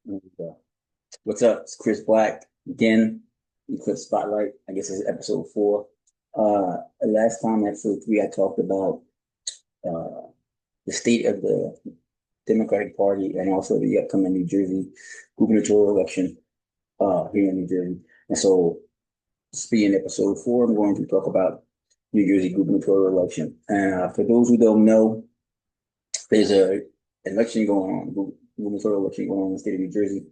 And, what's up? It's Chris Black again. Eklipse Spotlight. I guess it's episode 4. Last time, episode 3, I talked about uh, the state of the Democratic Party and also the upcoming New Jersey gubernatorial election here in New Jersey. And so, speaking episode 4, I'm going to talk about New Jersey gubernatorial election. And for those who don't know, there's a election going on, gubernatorial election going on in the state of New Jersey.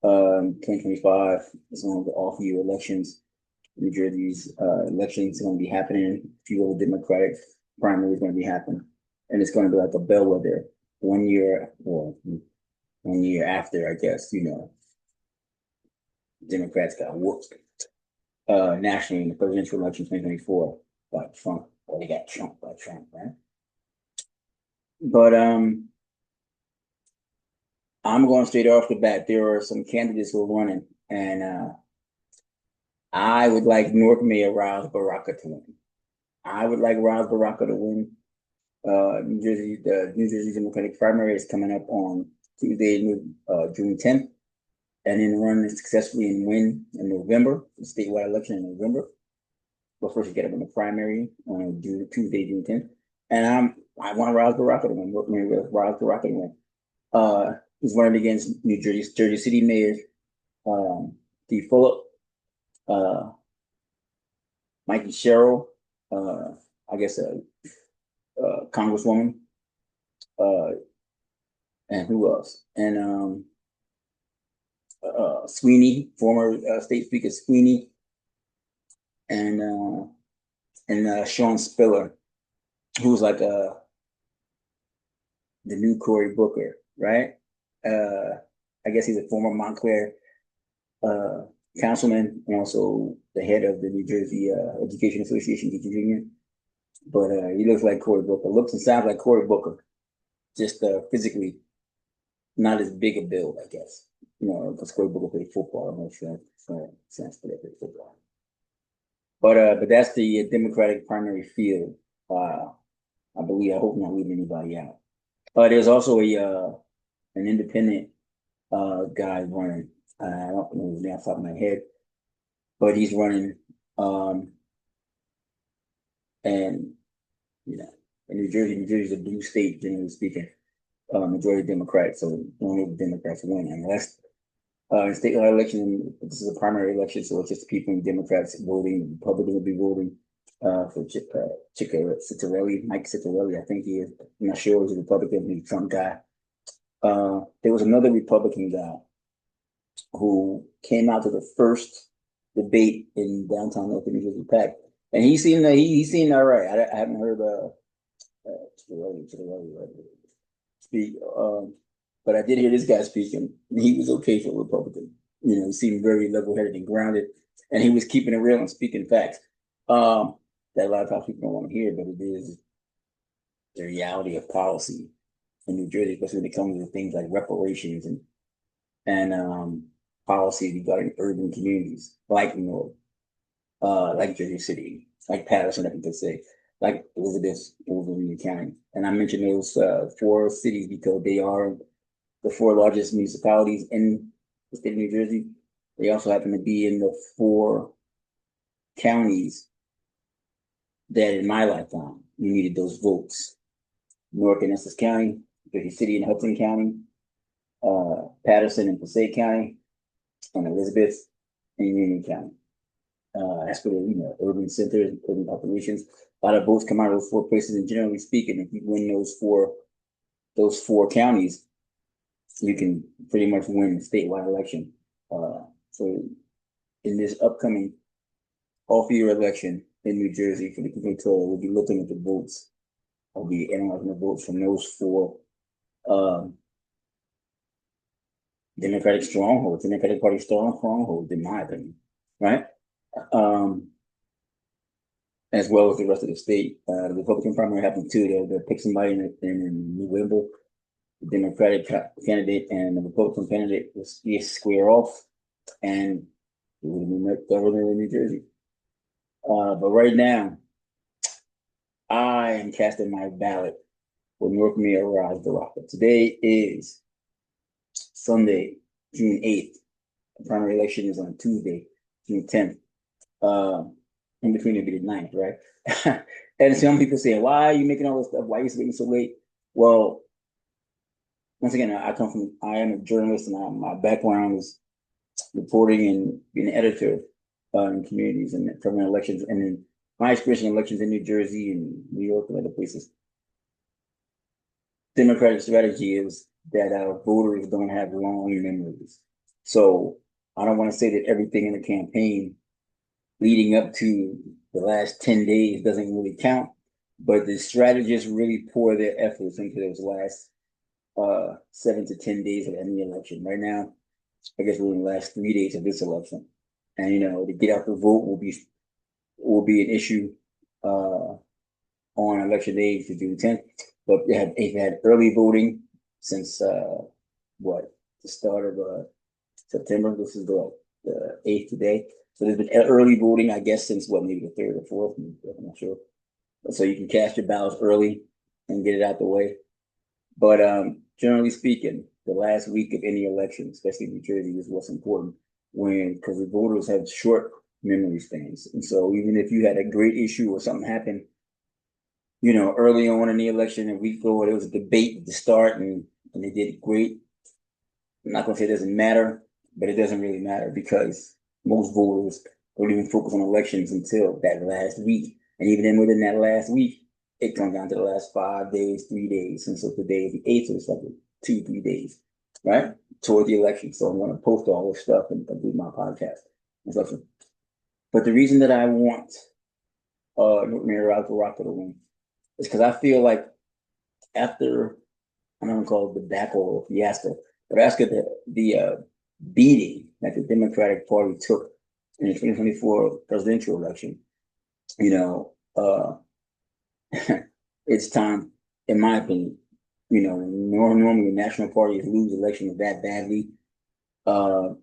2025 is one of the off-year elections. New Jersey's election is going to be happening. A few other Democratic primaries going to be happening, and it's going to be like a bellwether. 1 year, well, 1 year after, I guess, Democrats got whooped nationally in the presidential election 2024 by Trump. Well, they got Trump by Trump, right? But I'm going straight off the bat. There are some candidates who are running, and I would like Newark Mayor Ras Baraka to win. I would like Ras Baraka to win. The New Jersey Democratic primary is coming up on Tuesday, June 10th, and then run successfully and win in November, the statewide election in November. But first, you get up in the primary on Tuesday, June 10th. And I want Ras Baraka to win. Ras Baraka to win. He's running against Jersey City Mayor Steve Fulop, Mikey Sherrill, I guess Congresswoman, uh, and who else? And Sweeney, former State Speaker Sweeney, and Sean Spiller, who's like the new Cory Booker, right? I guess he's a former Montclair uh, councilman and also the head of the New Jersey Education Association teachers union. But he looks like Cory Booker. Looks and sounds like Cory Booker, just physically not as big a build, I guess. Because Cory Booker played football. I'm not sure sense for that played football. But that's the Democratic primary field. I believe. I hope not leaving anybody out. There's also an independent guy running. I don't know his name off the top of my head, but he's running. And in New Jersey's a blue state, generally speaking, majority Democratic, so only the Democrats win. Unless in statewide election, this is a primary election, so it's just people and Democrats voting. Republicans will be voting for Mike Citarelli, I think he is. I'm not sure he's a Republican, he's a Trump guy. There was another Republican guy who came out to the first debate in downtown North New Jersey Pack, and he seemed all right. I haven't heard Citarelli speak, but I did hear this guy speaking. And he was okay for a Republican. He seemed very level-headed and grounded, and he was keeping it real and speaking facts. That a lot of times people don't want to hear, but it is the reality of policy in New Jersey, especially when it comes to things like reparations and policy regarding urban communities like Newark, like Jersey City, like Patterson, I think they say, like Elizabeth, Union County. And I mentioned those 4 cities because they are the 4 largest municipalities in the state of New Jersey. They also happen to be in the 4 counties that in my lifetime, you needed those votes. Newark and Essex County, Jersey City and Hudson County, Patterson and Passaic County, and Elizabeth and Union County. That's for the urban centers, urban populations. A lot of votes come out of those 4 places, and generally speaking, if you win those four counties, you can pretty much win the statewide election. So in this upcoming off-year election in New Jersey for the gubernatorial, we'll be looking at the votes. I'll be analyzing the votes from those 4 Democratic strongholds, Democratic Party strongholds, in my opinion, right? As well as the rest of the state. The Republican primary happened too. They'll pick somebody in November. The Democratic candidate and the Republican candidate will square off, and it will be governor in New Jersey. But right now, I am casting my ballot for Newark Mayor Ras Baraka. Today is Sunday, June 8th. The primary election is on Tuesday, June 10th. In between it'll be the 9th, right? And some people say, why are you making all this stuff? Why are you waiting so late? Well, once again, I am a journalist, and my background is reporting and being an editor in communities and covering elections. And then my experience in elections in New Jersey and New York and other places, Democratic strategy is that our voters don't have long memories. So I don't want to say that everything in the campaign leading up to the last 10 days doesn't really count, but the strategists really pour their efforts into those last 7 to 10 days of any election. Right now, I guess we're in the last 3 days of this election. And to get out the vote will be an issue on election day to June 10th. But they've had early voting since the start of September. This is the 8th today. So there's been early voting, I guess, since maybe the 3rd or 4th. I'm not sure. So you can cast your ballots early and get it out the way. But generally speaking, the last week of any election, especially in New Jersey, is what's important because the voters have short memory spans. And so even if you had a great issue or something happened, early on in the election, a week ago, there was a debate at the start and they did great. I'm not going to say it doesn't matter, but it doesn't really matter because most voters don't even focus on elections until that last week. And even then within that last week, it comes down to the last 5 days, 3 days. And so today is the 8th, so it's like 2-3 days, right? Toward the election. So I'm going to post all this stuff and do my podcast and stuff. But the reason that I want Newark Mayor Ras Baraka to win is because I feel like after, I'm not going to call it the debacle or fiasco, but after the beating that the Democratic Party took in the 2024 presidential election, it's time, in my opinion, normally national parties lose elections that badly, to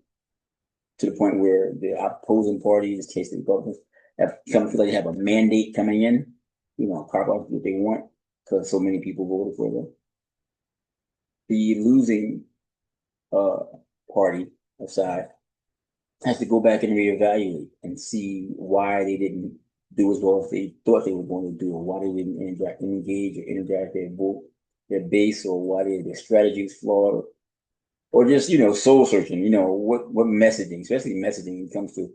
the point where the opposing party, in this case the Republicans, have come feel like they have a mandate coming in, carve out what they want because so many people voted for them. The losing party side has to go back and reevaluate and see why they didn't do as well as they thought they were going to do, or why they didn't engage or interact their base, or why their strategy is flawed, or just soul searching. What messaging, especially messaging, when it comes to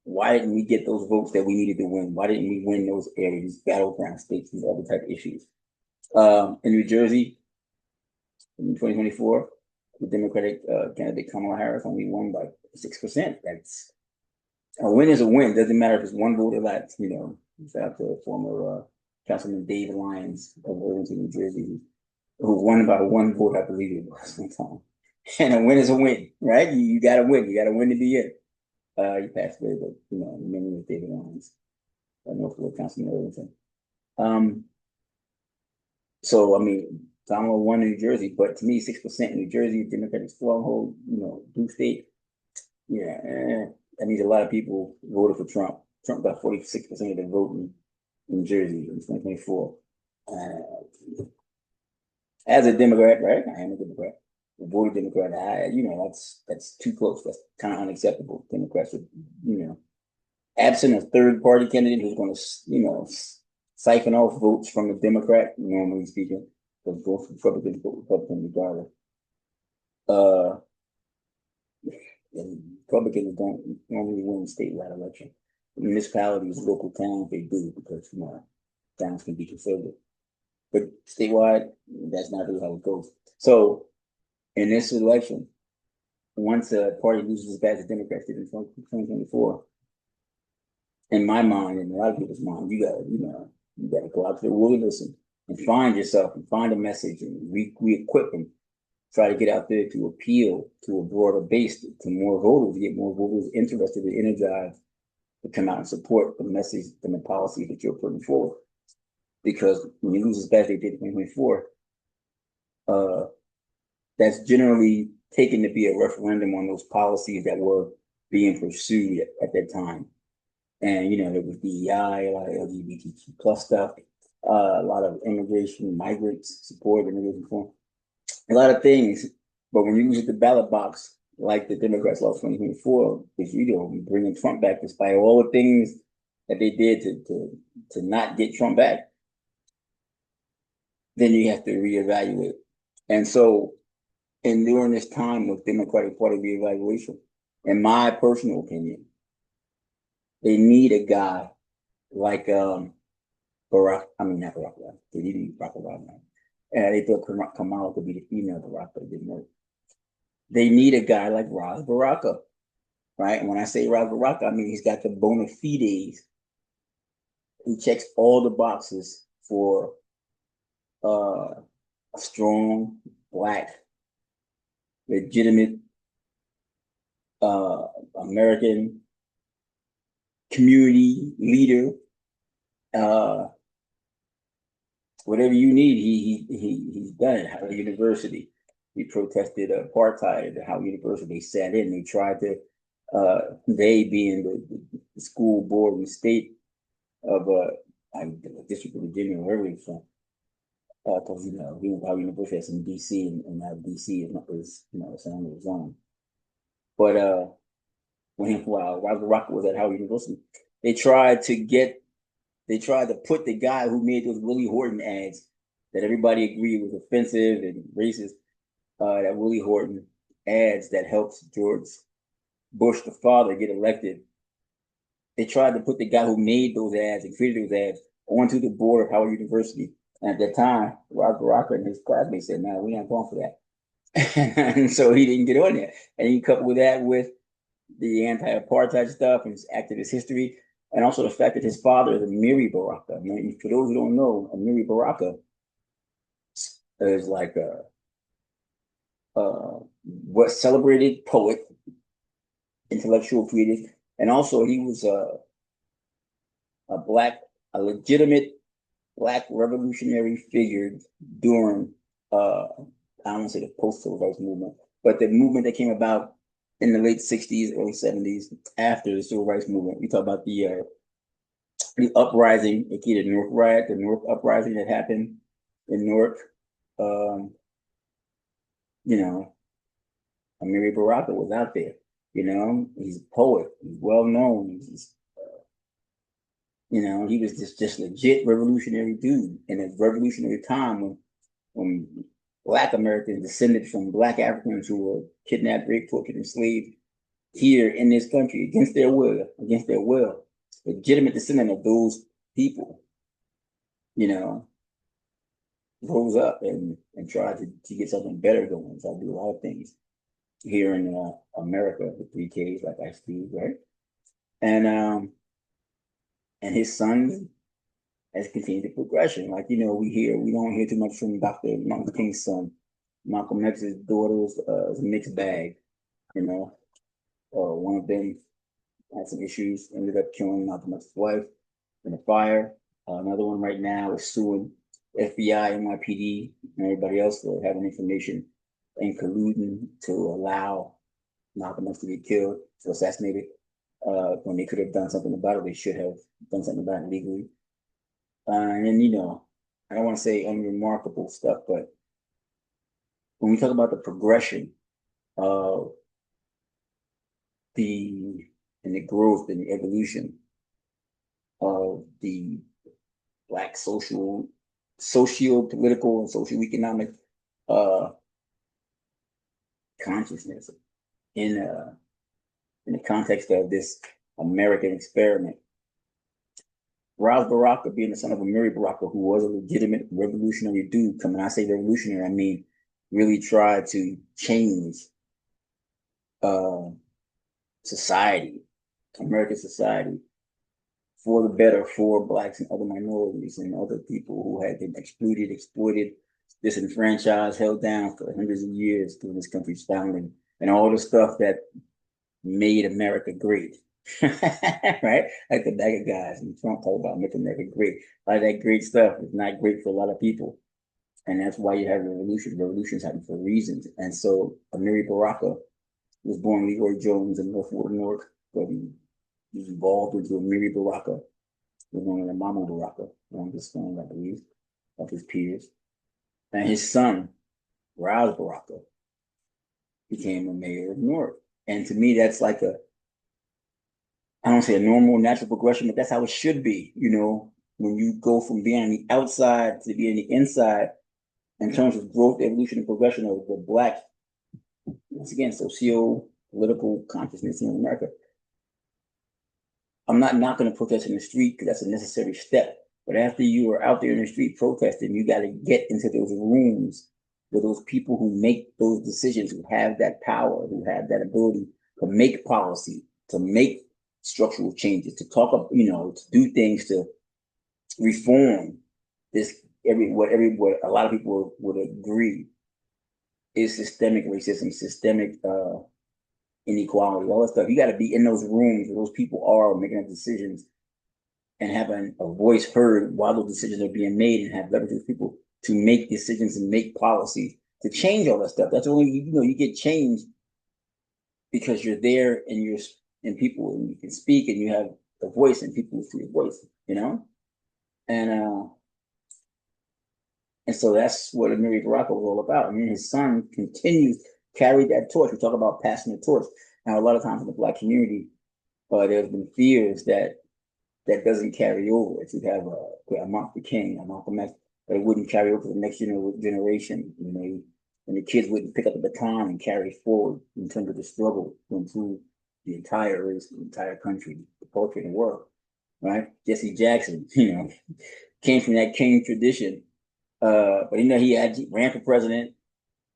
why didn't we get those votes that we needed to win? Why didn't we win those areas, battleground states, these other type of issues? In New Jersey, in 2024, the Democratic candidate Kamala Harris only won by 6%. That's a win is a win. Doesn't matter if it's one vote or less. Shout out to former Councilman Dave Lyons of Irvington, New Jersey, who won by one vote, I believe it was one time. And a win is a win, right? You got to win. You got to win to be in. He passed away, but memory of David Lyons, Northwood Councilman Irvington. So I mean, Kamala won in New Jersey, but to me, 6% in New Jersey, Democratic stronghold, blue state. Yeah, that means a lot of people voted for Trump. Trump got 46% of the vote in New Jersey in 2024. As a Democrat, right? I am a Democrat. A voted Democrat. That's too close. That's kind of unacceptable. Democrats would, absent a third party candidate who's going to, siphon off votes from the Democrat, normally speaking, because both Republicans vote Republican regardless. And Republicans don't normally win statewide election. Municipalities, local towns, they do because towns can be conservative. But statewide, that's not really how it goes. So in this election, once a party loses as bad as the Democrats did in 2024, in my mind, and a lot of people's mind, you gotta go out to the wilderness and find yourself and find a message and re-equip and try to get out there to appeal to a broader base, to more voters, get more voters interested and energized to come out and support the message and the policy that you're putting forward. Because when you lose as bad as they did in 2024, that's generally taken to be a referendum on those policies that were being pursued at that time. And, there was DEI, a lot of LGBTQ plus stuff, a lot of immigration, migrants support, immigration reform, a lot of things But when you look at the ballot box, like the Democrats lost 2024, because bringing Trump back despite all the things that they did to not get Trump back, then you have to reevaluate. And so, and during this time of Democratic Party reevaluation, in my personal opinion, they need a guy like Barack. I mean, not Barack Obama. They need Barack Obama. And they thought Kamala could be the female Barack, but it didn't work. They need a guy like Ras Baraka, right? And when I say Ras Baraka, I mean he's got the bona fides. He checks all the boxes for a strong, black, legitimate American community leader. Whatever you need, he's done it. Howard University, he protested apartheid at Howard University. They sat in. They tried to. They being the school board and state of the District of Virginia, wherever he's from. Because he went to Howard University that's in D.C. and now D.C. is it's on its own. But while Robert Rock was at Howard University, they tried to put the guy who made those Willie Horton ads that everybody agreed was offensive and racist, that Willie Horton ads that helps George Bush, the father, get elected. They tried to put the guy who made those ads and created those ads onto the board of Howard University. And at that time, Ras Baraka and his classmates said, "No, we ain't going for that." And so he didn't get on there. And he coupled that with the anti-apartheid stuff and his activist history, and also the fact that his father is Amiri Baraka. For those who don't know, Amiri Baraka is like what celebrated poet, intellectual creative, and also he was a legitimate black revolutionary figure during I don't want to say the post-civil rights movement, but the movement that came about in the late 60s, early 70s, after the civil rights movement. We talk about the uprising, the Newark riot, the Newark uprising that happened in Newark. You know, Amiri Baraka was out there. He's a poet. He's well known. He was just legit revolutionary dude in a revolutionary time when Black Americans descended from Black Africans who were kidnapped, raped, tortured, enslaved here in this country against their will, legitimate descendant of those people, rose up and tried to get something better going. So I do a lot of things here in America, the 3Ks, like I see, right? And his son has continued the progression. Like, we don't hear too much from Dr. Martin Luther King's son. Malcolm X's daughter is a mixed bag, one of them had some issues, ended up killing Malcolm X's wife in a fire. Another one right now is suing FBI, NYPD, and everybody else for having information and colluding to allow Malcolm X to get killed, to assassinated, when they could have done something about it. They should have done something about it legally. And I don't want to say unremarkable stuff, but when we talk about the progression of the growth and the evolution of the Black socio-political and socio-economic consciousness in the context of this American experiment. Ras Baraka, being the son of Amiri Baraka, who was a legitimate revolutionary dude, when I say revolutionary, I mean really tried to change society, American society, for the better for Blacks and other minorities and other people who had been excluded, exploited, disenfranchised, held down for hundreds of years during this country's founding, and all the stuff that made America great. Right? Like the MAGA guys and Trump talk about making America great. A lot of that great stuff is not great for a lot of people. And that's why you have revolutions. Revolutions happen for reasons. And so Amiri Baraka was born Leroy Jones in Northwood, Newark, but he evolved into Amiri Baraka. He was known as Mama Baraka, longest son, I believe, of his peers. And his son, Ras Baraka, became a mayor of Newark. And to me, that's like I don't say a normal, natural progression, but that's how it should be. When you go from being on the outside to being the inside in terms of growth, evolution, and progression of the Black, once again, socio-political consciousness in America. I'm not knocking a protest in the street because that's a necessary step. But after you are out there in the street protesting, you got to get into those rooms with those people who make those decisions, who have that power, who have that ability to make policy, to make structural changes, to talk up, to do things to reform this. What a lot of people would agree is systemic racism, systemic inequality, all that stuff. You got to be in those rooms where those people are making decisions and having a voice heard while those decisions are being made, and have leverage those people to make decisions and make policy to change all that stuff. That's only you get change because you're there and people, and you can speak and you have a voice and people see your voice, and so that's what Newark Baraka was all about. I mean, his son continues carry that torch. We talk about passing the torch. Now, a lot of times in the Black community, there's been fears that doesn't carry over. If you have a Martin Luther King, a Malcolm X, but it wouldn't carry over to the next generation. And the kids wouldn't pick up the baton and carry it forward in terms of the struggle to improve the entire race, the entire country, the culture, and the world. Right? Jesse Jackson, came from that King tradition. But he ran for president.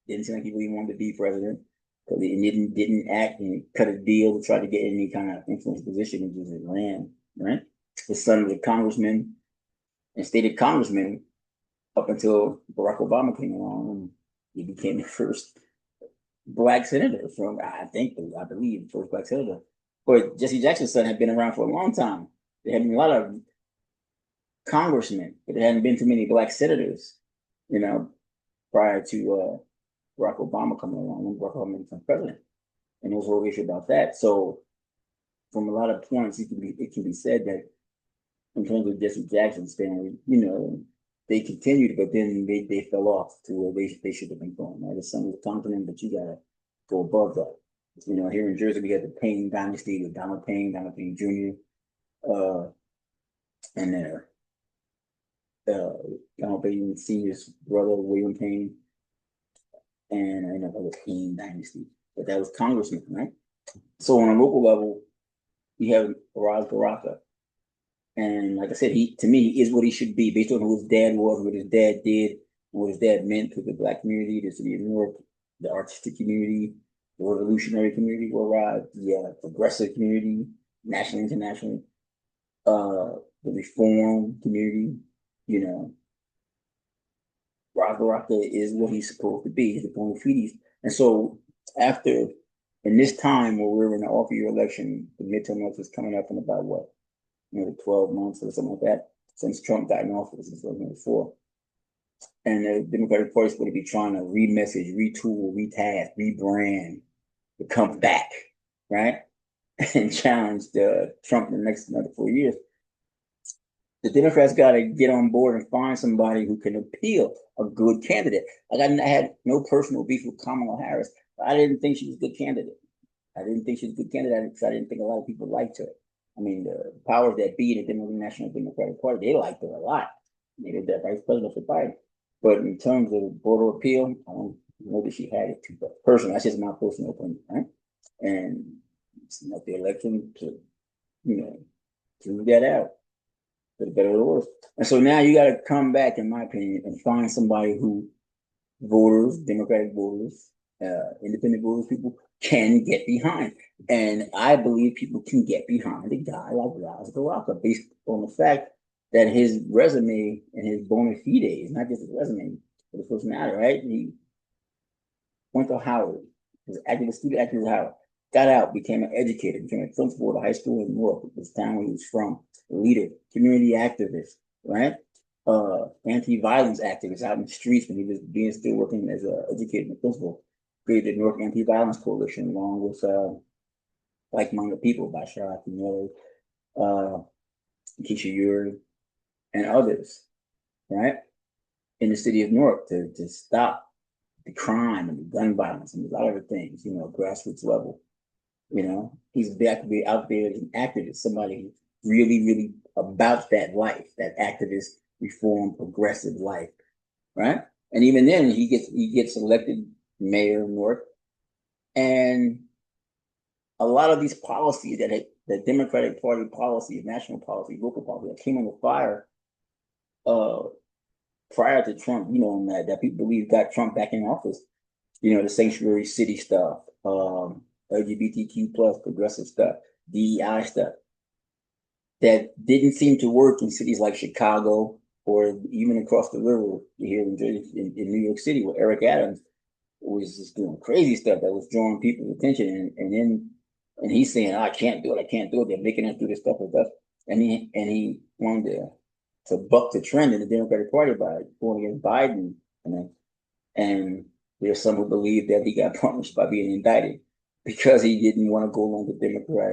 Didn't seem like he really wanted to be president because he didn't act and cut a deal to try to get any kind of influence position. He just ran, right? His son was a congressman and stayed a congressman up until Barack Obama came along, and he became the first Black senator I believe, the first Black senator. But Jesse Jackson's son had been around for a long time. There had been a lot of congressmen, but there hadn't been too many Black senators, prior to Barack Obama coming along when Barack Obama became president. And there was a whole issue about that. So from a lot of points, it can be said that in terms of Jesse Jackson's family, they continued, but then they fell off to where they should have been going. Right? His son was a congressman, but you gotta go above that. Here in Jersey, we had the Payne dynasty with Donald Payne Jr., and Donald Payne Sr.'s brother, William Payne, and another Payne dynasty. But that was congressman, right? So on a local level, you have Ras Baraka. And like I said, to me, he is what he should be based on who his dad was, what his dad did, what his dad meant to the Black community, the city of Newark, the artistic community, the revolutionary community, the progressive community, nationally, internationally, the reform community, Ras Baraka is what he's supposed to be. He's a bona fides. And so in this time where we're in the off-year election, the midterm election is coming up in about 12 months or something like that, since Trump got in office in 2004. And the Democratic Party is going to be trying to re-message, retool, retask, rebrand, to come back, right? And challenge Trump in the next another 4 years. The Democrats got to get on board and find somebody who can appeal, a good candidate. I had no personal beef with Kamala Harris, but I didn't think she was a good candidate. I didn't think she was a good candidate because I didn't think a lot of people liked her. I mean, the powers that be in the National Democratic Party, they liked her a lot. They did that vice president for Biden. But in terms of voter appeal, I don't know that she had it too. But personally, that's just my personal opinion, right? And it's not the election to, prove that out. For the better or the worse. And so now you got to come back, in my opinion, and find somebody who voters, Democratic voters, independent voters, people can get behind. And I believe people can get behind a guy like Ras Baraka based on the fact that his resume and his bona fides, not just his resume, but his personality, right? He went to Howard, was a student activist at Howard, got out, became an educator, became a principal at a high school in Newark, this town where he was from, a leader, community activist, right? Anti-violence activist out in the streets when he was still working as an educator and principal. Created the Newark Anti-Violence Coalition along with like-minded people, Bashar Miller, Keisha Uri, and others, right? In the city of Newark to stop the crime and the gun violence and a lot of the things, grassroots level. He's back to be out there as an activist, somebody really, really about that life, that activist, reform, progressive life, right? And even then, he gets elected mayor of Newark, and a lot of these policies the Democratic Party policies, national policy, local policy, that came under fire uh, prior to Trump, and that people believe got Trump back in office. The sanctuary city stuff, LGBTQ plus progressive stuff, DEI stuff that didn't seem to work in cities like Chicago or even across the river here in New York City, where Eric Adams was just doing crazy stuff that was drawing people's attention, and he's saying, I can't do it, I can't do it. They're making us do this stuff with us, and he wanted to buck the trend in the Democratic Party by going against Biden, and there's some who believe that he got punished by being indicted because he didn't want to go along with the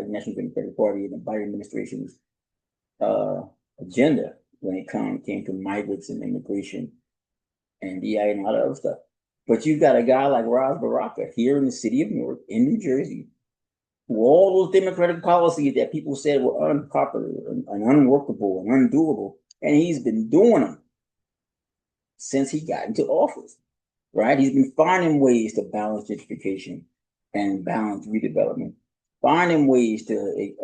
National Democratic Party and the Biden administration's agenda when it came to migrants and immigration and DI and all that other stuff. But you've got a guy like Ras Baraka here in the city of Newark, in New Jersey, who all those Democratic policies that people said were unpopular and unworkable and undoable, and he's been doing them since he got into office, right? He's been finding ways to balance gentrification and balance redevelopment, finding ways to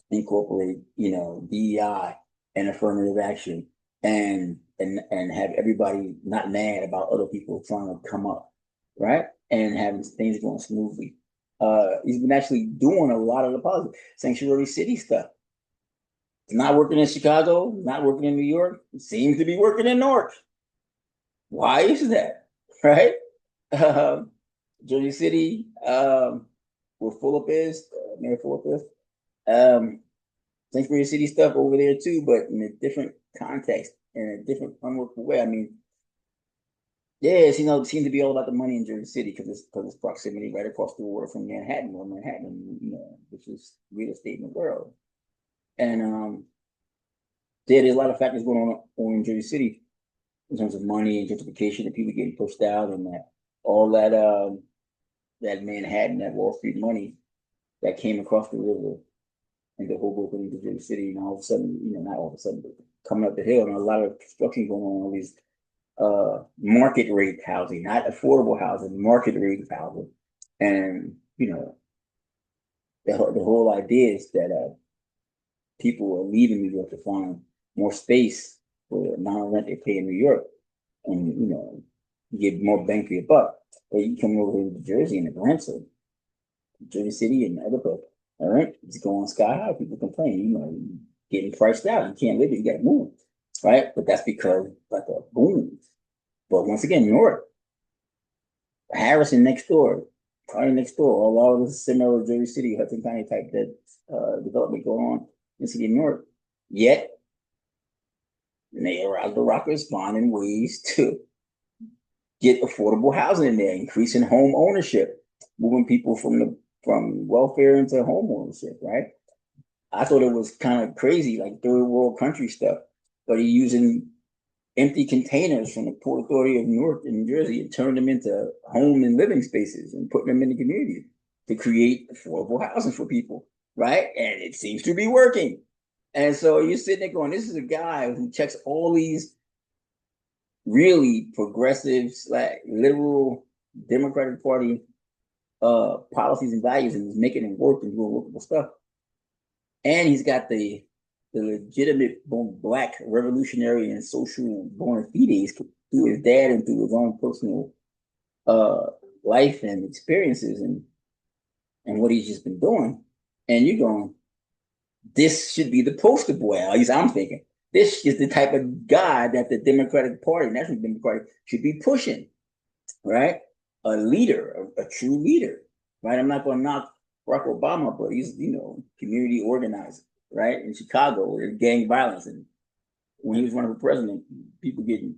incorporate, DEI and affirmative action, and have everybody not mad about other people trying to come up, right? And having things going smoothly. He's been actually doing a lot of the positive sanctuary city stuff. It's not working in Chicago, not working in New York. It seems to be working in Newark. Why is that, right? Jersey City, where Philip is, Mayor Philip is. Sanctuary City stuff over there too, but in a different context, in a different unworkable way. I mean, yes, it seems to be all about the money in Jersey City because it's proximity right across the water from Manhattan, which is real estate in the world. And there's a lot of factors going on in Jersey City in terms of money and gentrification and people getting pushed out and that Manhattan, that Wall Street money that came across the river and the Hoboken into Jersey City, and all of a sudden, not all of a sudden, but coming up the hill, and a lot of construction going on, all these market rate housing, not affordable housing, market rate housing. And, the whole idea is that people are leaving New York to find more space for the amount of rent they pay in New York. And, you get more bang for your buck. But you come over to Jersey and the rents are Jersey City and other places. All right, it's going sky high. People complain, getting priced out. You can't live it. You got to move, right? But that's because like a boom. But once again, Newark, Harrison next door, probably next door, a lot of this similar Jersey City, Hudson County type that development going on in the city of Newark. Yet, Mayor Ras Baraka is finding ways to get affordable housing in there, increasing home ownership, moving people from welfare into home ownership, right? I thought it was kind of crazy, like third world country stuff, but he's using empty containers from the Port Authority of Newark and New Jersey and turning them into home and living spaces and putting them in the community to create affordable housing for people, right? And it seems to be working. And so you're sitting there going, this is a guy who checks all these really progressive, liberal Democratic Party policies and values, and he's making it work and doing workable stuff. And he's got the legitimate Black revolutionary and social bona fides through his dad and through his own personal life and experiences and what he's just been doing. And you're going, this should be the poster boy. At least I'm thinking. This is the type of guy that the Democratic Party, National Democratic, should be pushing, right? A leader, a true leader, right? I'm not going to knock Barack Obama, but he's, community organizer, right? In Chicago, there's gang violence. And when he was running for president, people getting,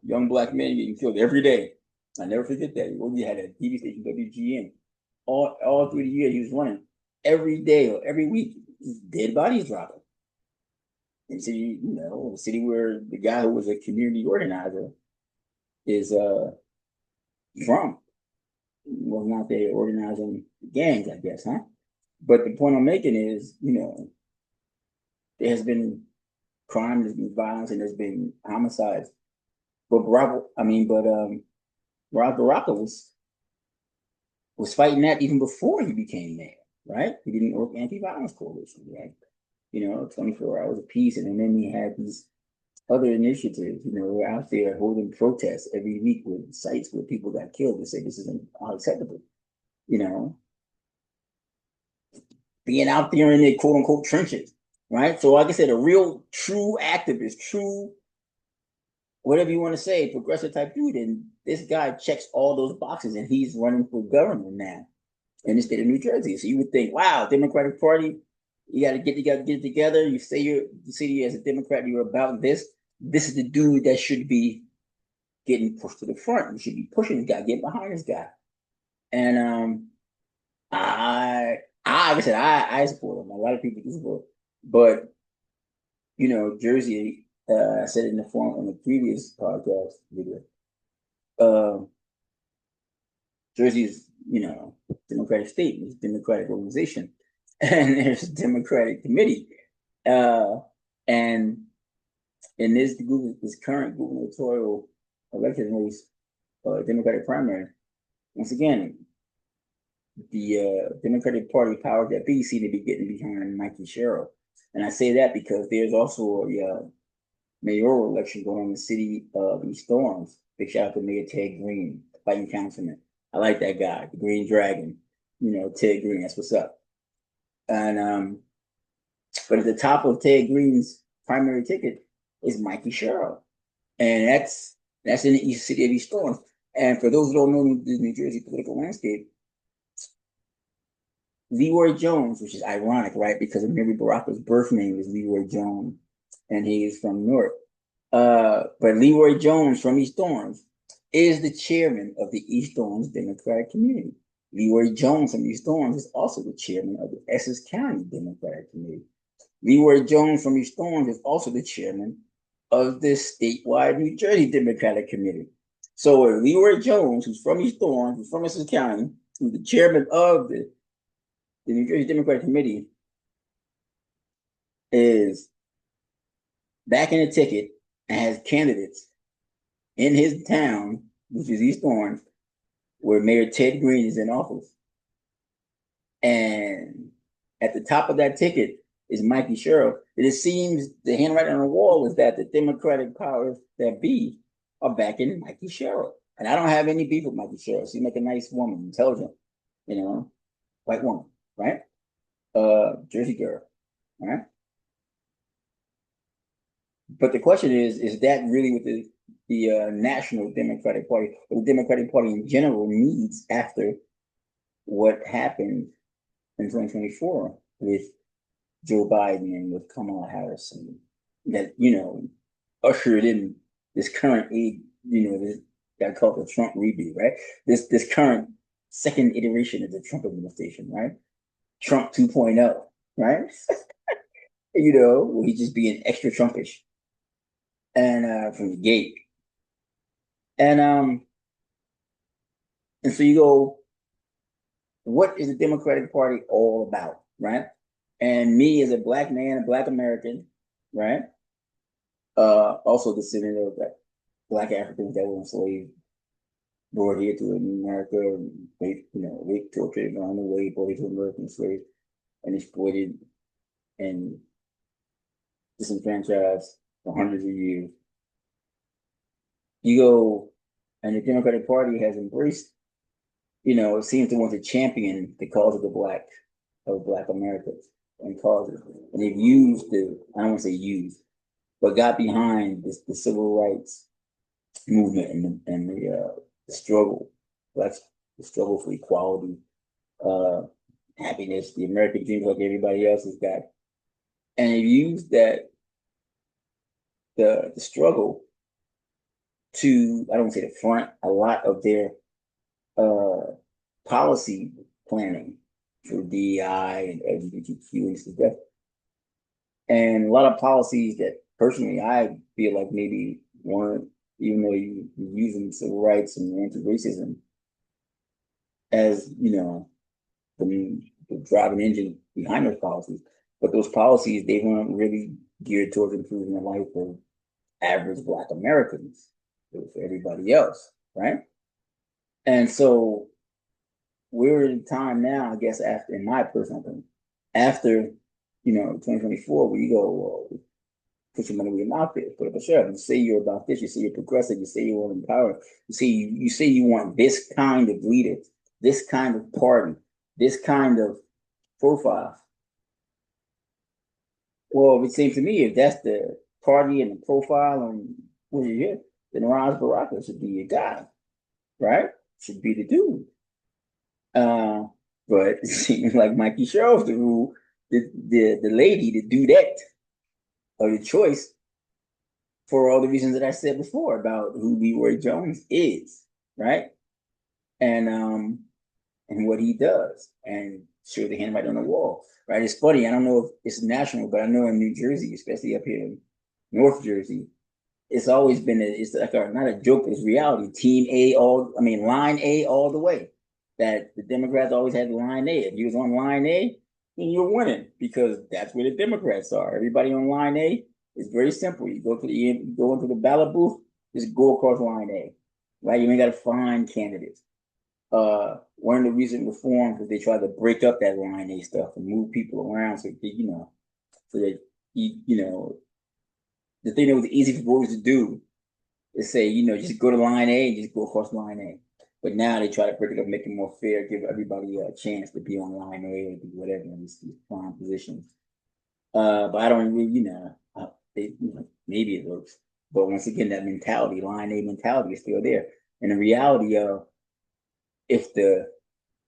young Black men getting killed every day. I never forget that. He had a TV station, WGN. All through the year he was running, every day or every week, dead bodies dropping. And city, the city where the guy who was a community organizer is Trump was not there organizing gangs, I guess, huh? But the point I'm making is, there has been crime, there's been violence, and there's been homicides. But Ras Baraka was fighting that even before he became mayor, right? He didn't work anti-violence coalition, right? 24 hours of peace, and then he had these other initiatives. We're out there holding protests every week with sites where people got killed to say this is unacceptable. You know, being out there in the quote unquote trenches, right? So, like I said, a real true activist, true whatever you want to say, progressive type dude, and this guy checks all those boxes, and he's running for governor now in the state of New Jersey. So you would think, wow, Democratic Party, you got to get it together. You say you as a Democrat, you're about this. This is the dude that should be getting pushed to the front. You should be pushing this guy, get behind this guy. And like I said, I support him. A lot of people do support, but Jersey. I said it in the previous podcast video. Jersey is, Democratic state, it's a Democratic organization, and there's a Democratic committee. And in this current gubernatorial election race, Democratic primary, once again, the Democratic Party powers that be seem to be getting behind Mikey Sherrill. And I say that because there's also a mayoral election going on in the city of East Orange. Big shout out to Mayor Ted Green, fighting councilman. I like that guy, the Green Dragon. Ted Green, that's what's up. And but at the top of Ted Green's primary ticket is Mikey Sherrill. And that's in the city of East Orange. And for those who don't know the New Jersey political landscape, Leroy Jones, which is ironic, right? Because Mary Baraka's birth name is Leroy Jones, and he is from Newark. But Leroy Jones from East Orange is the chairman of the East Orange Democratic Committee. Leroy Jones from East Orange is also the chairman of the Essex County Democratic Committee. Leroy Jones from East Orange is also the chairman of the statewide New Jersey Democratic Committee. So Leroy Jones, who's from East Orange, who's from Essex County, who's the chairman of the New Jersey Democratic Committee, is back in the ticket and has candidates in his town, which is East Orange, where Mayor Ted Green is in office. And at the top of that ticket is Mikey Sherrill. It seems the handwriting on the wall is that the Democratic powers that be are backing Mikey Sherrill. And I don't have any beef with Mikey Sherrill. She's like a nice woman, intelligent, white woman, right? Jersey girl, right? But the question is that really what the National Democratic Party, or the Democratic Party in general, needs after what happened in 2024 with Joe Biden and with Kamala Harris, and that ushered in this current age, this that called the Trump redo, right? This current second iteration of the Trump administration, right? Trump 2.0, right? He's just being extra Trumpish, and from the gate, and so you go, what is the Democratic Party all about, right? And me as a black man, a black American, right? Also descendant of black Africans that were enslaved, brought here to America, and raped, tortured on the way, brought here to American slaves, and exploited and disenfranchised for hundreds of years. You go, and the Democratic Party has embraced, it seems to want to champion the cause of Black Americans and causes. And they've used I don't want to say used, but got behind the civil rights movement and the struggle, the struggle for equality, happiness, the American dream like everybody else has got. And they've used the struggle to, I don't say the front, a lot of their policy planning for DEI and LGBTQ and stuff. And a lot of policies that personally I feel like maybe weren't, even though you're using civil rights and anti-racism, as the driving engine behind those policies. But those policies, they weren't really geared towards improving the life of average Black Americans. It was for everybody else, right? And so we're in time now, I guess, after, in my personal opinion, after 2024, where you go, well, put your money where your mouth is, put up a shelf. You say you're about this, you say you're progressive, you say you want to empower, you say you want this kind of leader, this kind of party, this kind of profile. Well, it seems to me if that's the party and the profile and what you hear, then Ras Baraka should be your guy, right? Should be the dude. Uh, but it seems like Mikey Sherrill's the rule, the lady to do that, or the choice, for all the reasons that I said before about who Leroy Jones is, right? And what he does, and show the handwriting on the wall, right? It's funny. I don't know if it's national, but I know in New Jersey, especially up here in North Jersey, it's always been it's like not a joke, it's reality. Team A line A all the way. That the Democrats always had line A. If you was on line A, then you're winning because that's where the Democrats are. Everybody on line A is very simple. You go into the ballot booth, just go across line A, right? You ain't got to find candidates. One of the recent reforms was they tried to break up that line A stuff and move people around so that the thing that was easy for voters to do is say, just go to line A and just go across line A. But now they try to break it up, make it more fair, give everybody a chance to be on line A or do whatever in these prime positions. But I don't really, maybe it works. But once again, that mentality, line A mentality is still there. And the reality of if the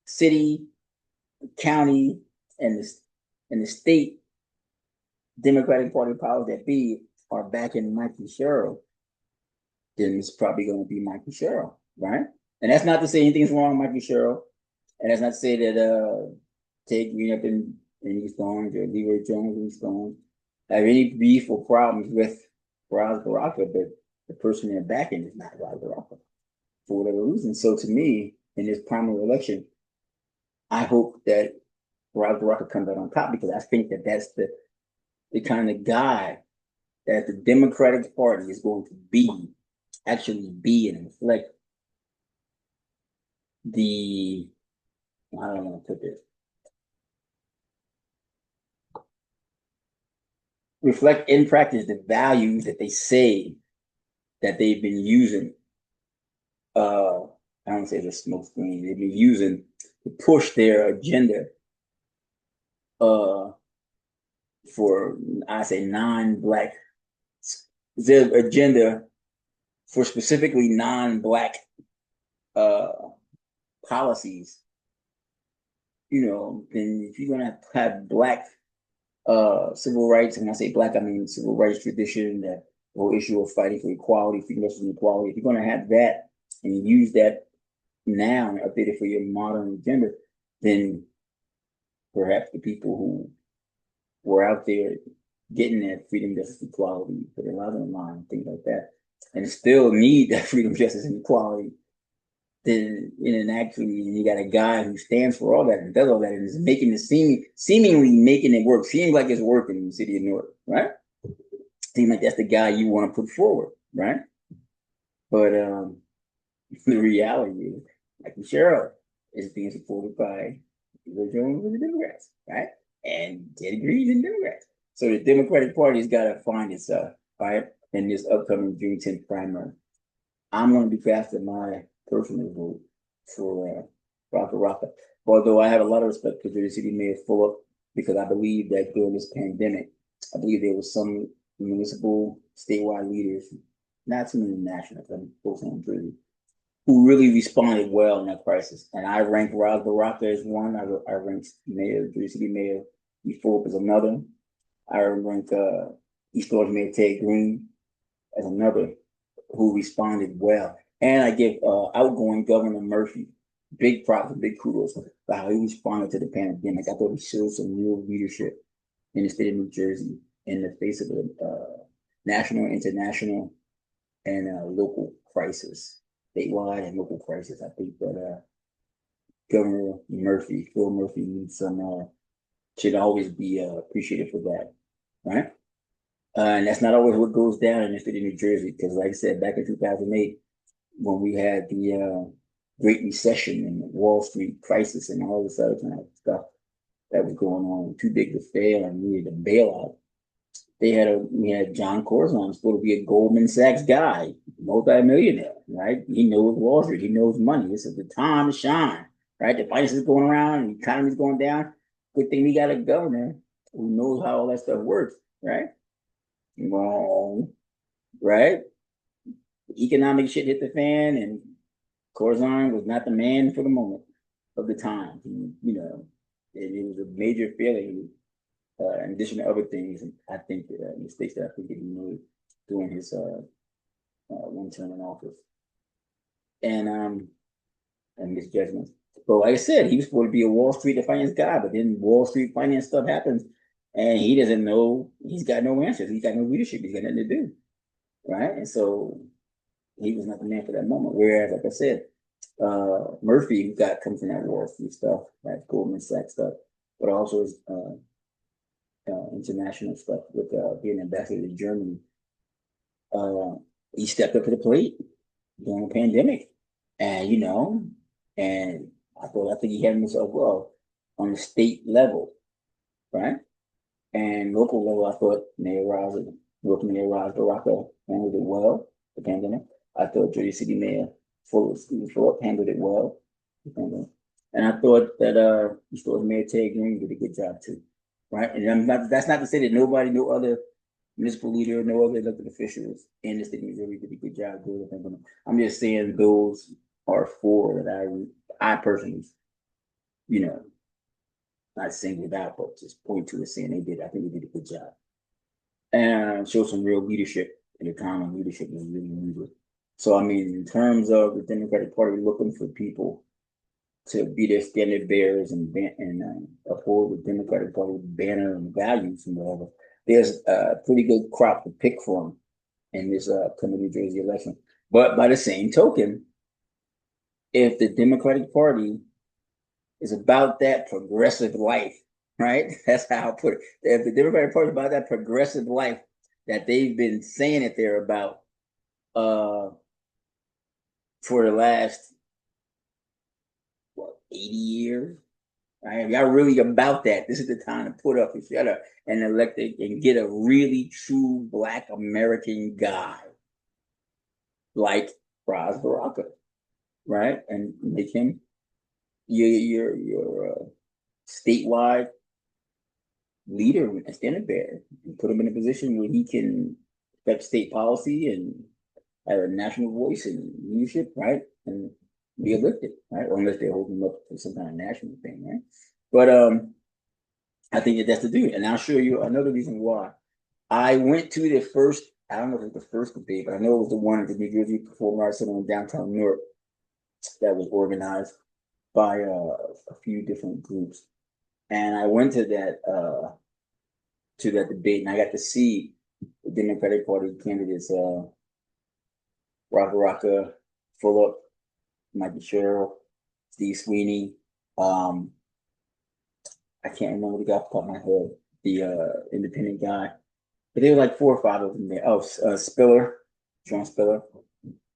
city, county, and the state Democratic Party powers that be are backing Mikey Sherrill, then it's probably going to be Mikey Sherrill, right? And that's not to say anything's wrong with Mikey Sherrill, and that's not to say that Ted Green up in East Orange or Leroy Jones in East Orange have any beef or problems with Ras Baraka, but the person they're backing is not Ras Baraka for whatever reason. So to me, in this primary election, I hope that Ras Baraka comes out on top because I think that that's the kind of guy that the Democratic Party is going to actually be and reflect the, I don't want to put this, reflect in practice the values that they say that they've been using. I don't say the smoke screen, they've been using to push their agenda uh, for, I say, non-Black, their agenda for specifically non-Black uh, policies. Then if you're gonna have Black civil rights, and when I say Black, I mean civil rights tradition, that whole issue of fighting for equality, freedom, and equality. If you're gonna have that and you use that now and update it for your modern agenda, then perhaps the people who were out there getting that freedom, justice, equality, put their lives on the line, things like that, and still need that freedom, justice, and equality, then actually you got a guy who stands for all that and does all that and is making it seemingly making it work. Seems like it's working in the city of Newark, right? Seems like that's the guy you want to put forward, right? But the reality is, like Cheryl is being supported by Joe Jones and the Democrats, right? And Ted Green and Democrats. So the Democratic Party has got to find itself, right? In this upcoming June 10th primary. I'm going to be casting my personal vote for Ras Baraka. Although I have a lot of respect for the city mayor Fulop, because I believe that during this pandemic, I believe there was some municipal statewide leaders, not too many national, I'm focusing on Jersey, who really responded well in that crisis. And I rank Ras Baraka as one. I rank Jersey City Mayor Fulop as another. I rank East Orange Mayor Ted Green as another who responded well. And I give outgoing Governor Murphy big props and big kudos for how he responded to the pandemic. I thought he showed some real leadership in the state of New Jersey in the face of a national, international, and local crisis, statewide and local crisis. I think that Governor Murphy, Phil Murphy needs some, should always be appreciated for that, right? And that's not always what goes down in the state of New Jersey, because like I said, back in 2008, when we had the Great Recession and the Wall Street crisis and all this other kind of stuff that was going on, too big to fail and needed a bailout. We had John Corzine supposed to be a Goldman Sachs guy, multi-millionaire, right? He knows Wall Street, he knows money. This is the time to shine, right? The finance is going around, and the economy's going down. Good thing we got a governor who knows how all that stuff works, right? Wrong, right? The economic shit hit the fan, and Corzine was not the man for the moment of the time. It was a major failure. In addition to other things, I think mistakes that I think he made during his one term in office, and misjudgments. But like I said, he was supposed to be a Wall Street finance guy, but then Wall Street finance stuff happens, and he doesn't know. He's got no answers. He's got no leadership. He's got nothing to do, right? And so he was not the man for that moment. Whereas, like I said, Murphy comes from that Wall Street stuff, that Goldman Sachs stuff, but also international stuff with being ambassador to Germany. He stepped up to the plate during the pandemic, and and I think he handled himself well on the state level, right? And local level, I thought Newark Mayor Ras Baraka handled it well. The pandemic. I thought Jersey City Mayor Stephen Phillips handled it well. And I thought that Mayor Ted Green did a good job too, right? And that's not to say that no other municipal leader, no other elected officials in the state of Missouri did a good job doing it. I'm just saying those are four that I personally, not singled out, but just point to it saying they did. I think they did a good job and show some real leadership in the town, and leadership is really needed. So I mean, in terms of the Democratic Party looking for people to be their standard bearers and uphold the Democratic Party banner and values and whatever, there's a pretty good crop to pick from in this upcoming New Jersey election. But by the same token, if the Democratic Party is about that progressive life, right? That's how I put it. If the Democratic Party is about that progressive life that they've been saying that they're about for the last 80 years, right? If y'all really about that, this is the time to put up and elect and get a really true Black American guy like Ras Baraka, right? And make him your statewide leader and standard bearer, and put him in a position where he can affect state policy and have a national voice and leadership, right? And be elected, right? Or unless they hold him up for some kind of national thing, right? But I think that's the dude. And I'll show you another reason why. I went to the first, I don't know if it was the first debate, but I know it was the one at the New Jersey Performing Arts Center in downtown Newark that was organized by a few different groups. And I went to that debate, and I got to see the Democratic Party candidates, Ras Baraka, Phillip, Michael Sherrill, Steve Sweeney. I can't remember the guy off the top of my head, the independent guy. But there were like 4 or 5 of them there. Oh, John Spiller.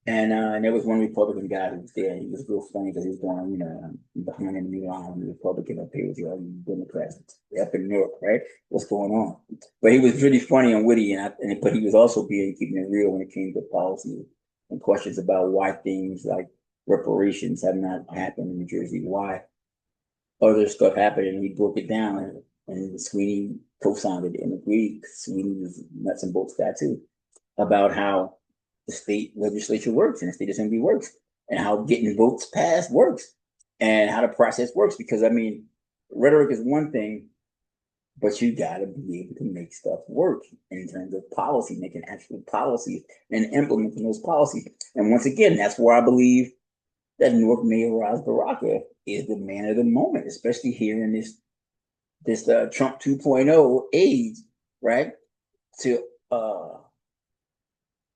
And there was one Republican guy who was there. He was real funny because he was going, behind enemy line, the Republican up here with all these Democrats up in New York, right? What's going on? But he was really funny and witty, but he was also keeping it real when it came to policy and questions about why things like reparations have not happened in New Jersey, why other stuff happened, and he broke it down, and Sweeney co-signed it and agreed. Sweeney was nuts and bolts guy too, about how the state legislature works and the state assembly works, and how getting votes passed works, and how the process works. Because I mean, rhetoric is one thing, but you gotta be able to make stuff work in terms of policy, making actual policies and implementing those policies. And once again, that's where I believe that Newark Mayor Ras Baraka is the man of the moment, especially here in this Trump 2.0 age, right? To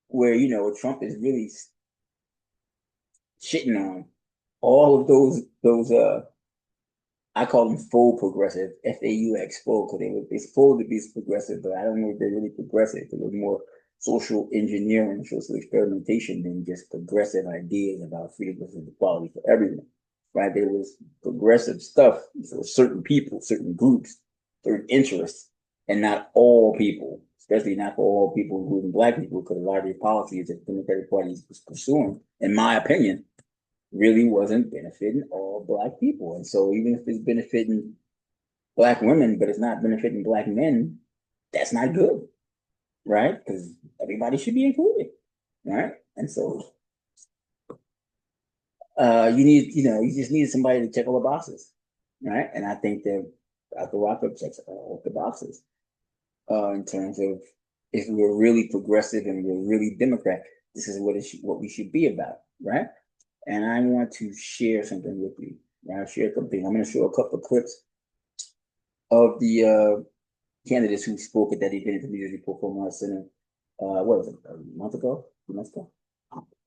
where Trump is really shitting on all of those I call them full progressive, FAUX full, because they're supposed to be progressive, but I don't know if they're really progressive. It was more social engineering, social experimentation than just progressive ideas about freedom and equality for everyone. Right? There was progressive stuff for certain people, certain groups, certain interests, and not all people, especially not for all people, including Black people, because a lot of the policies that the Democratic Party is pursuing, in my opinion, really wasn't benefiting all Black people. And so even if it's benefiting Black women, but it's not benefiting Black men, that's not good, right? Because everybody should be included, right? And so you just need somebody to check all the boxes, right? And I think that Dr. Rocker checks all the boxes in terms of if we're really progressive and we're really Democrat, this is what we should be about, right? And I want to share something with you. Right? I'll share something. I'm going to show a couple of clips of the candidates who spoke at that event at the New Jersey Performing Arts Center. What was it? A month ago? 2 months ago.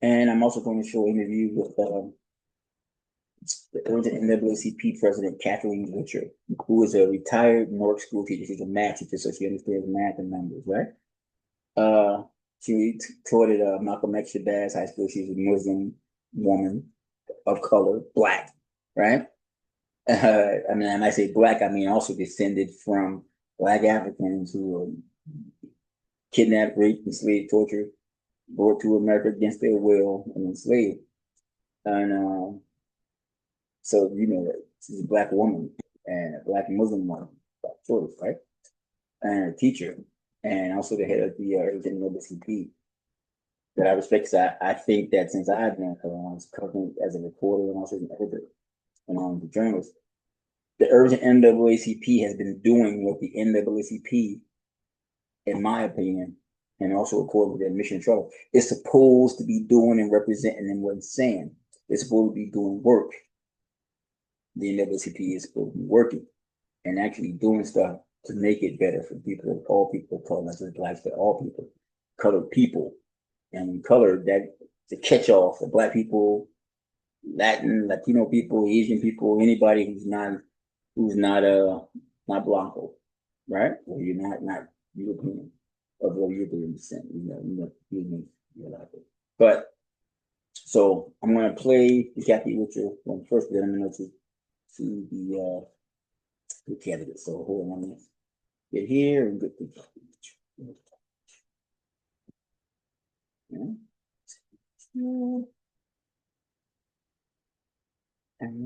And I'm also going to show an interview with the urgent NAACP president, Kathleen Butcher, who is a retired Newark school teacher. She's a math teacher, so she understands math and numbers, right? She taught at Malcolm X Shabazz High School. She's a Muslim woman of color, Black, right? I mean, and I say Black, I mean also descended from Black Africans who were kidnapped, raped, enslaved, tortured, brought to America against their will, and enslaved. And so, she's a Black woman and a Black Muslim woman, Black choice, right? And a teacher, and also the head of the urgent NAACP that I respect. Because I think that since I've been covering as a reporter and also an editor and the journalist, the urgent NAACP has been doing what the NAACP, in my opinion, and also according to the admission trouble, is supposed to be doing and representing and what it's saying. It's supposed to be doing work. The NAACP is supposed to be working and actually doing stuff to make it better for people, all people of color, not just Blacks, but all people, colored people. And color, that the catch-all for Black people, Latino people, Asian people, anybody who's not Blanco, right? Or you're not European of European descent, But so I'm gonna play the Kathy Richard one first, then I'm gonna to the candidate. So hold on, let's get here and get the yeah. And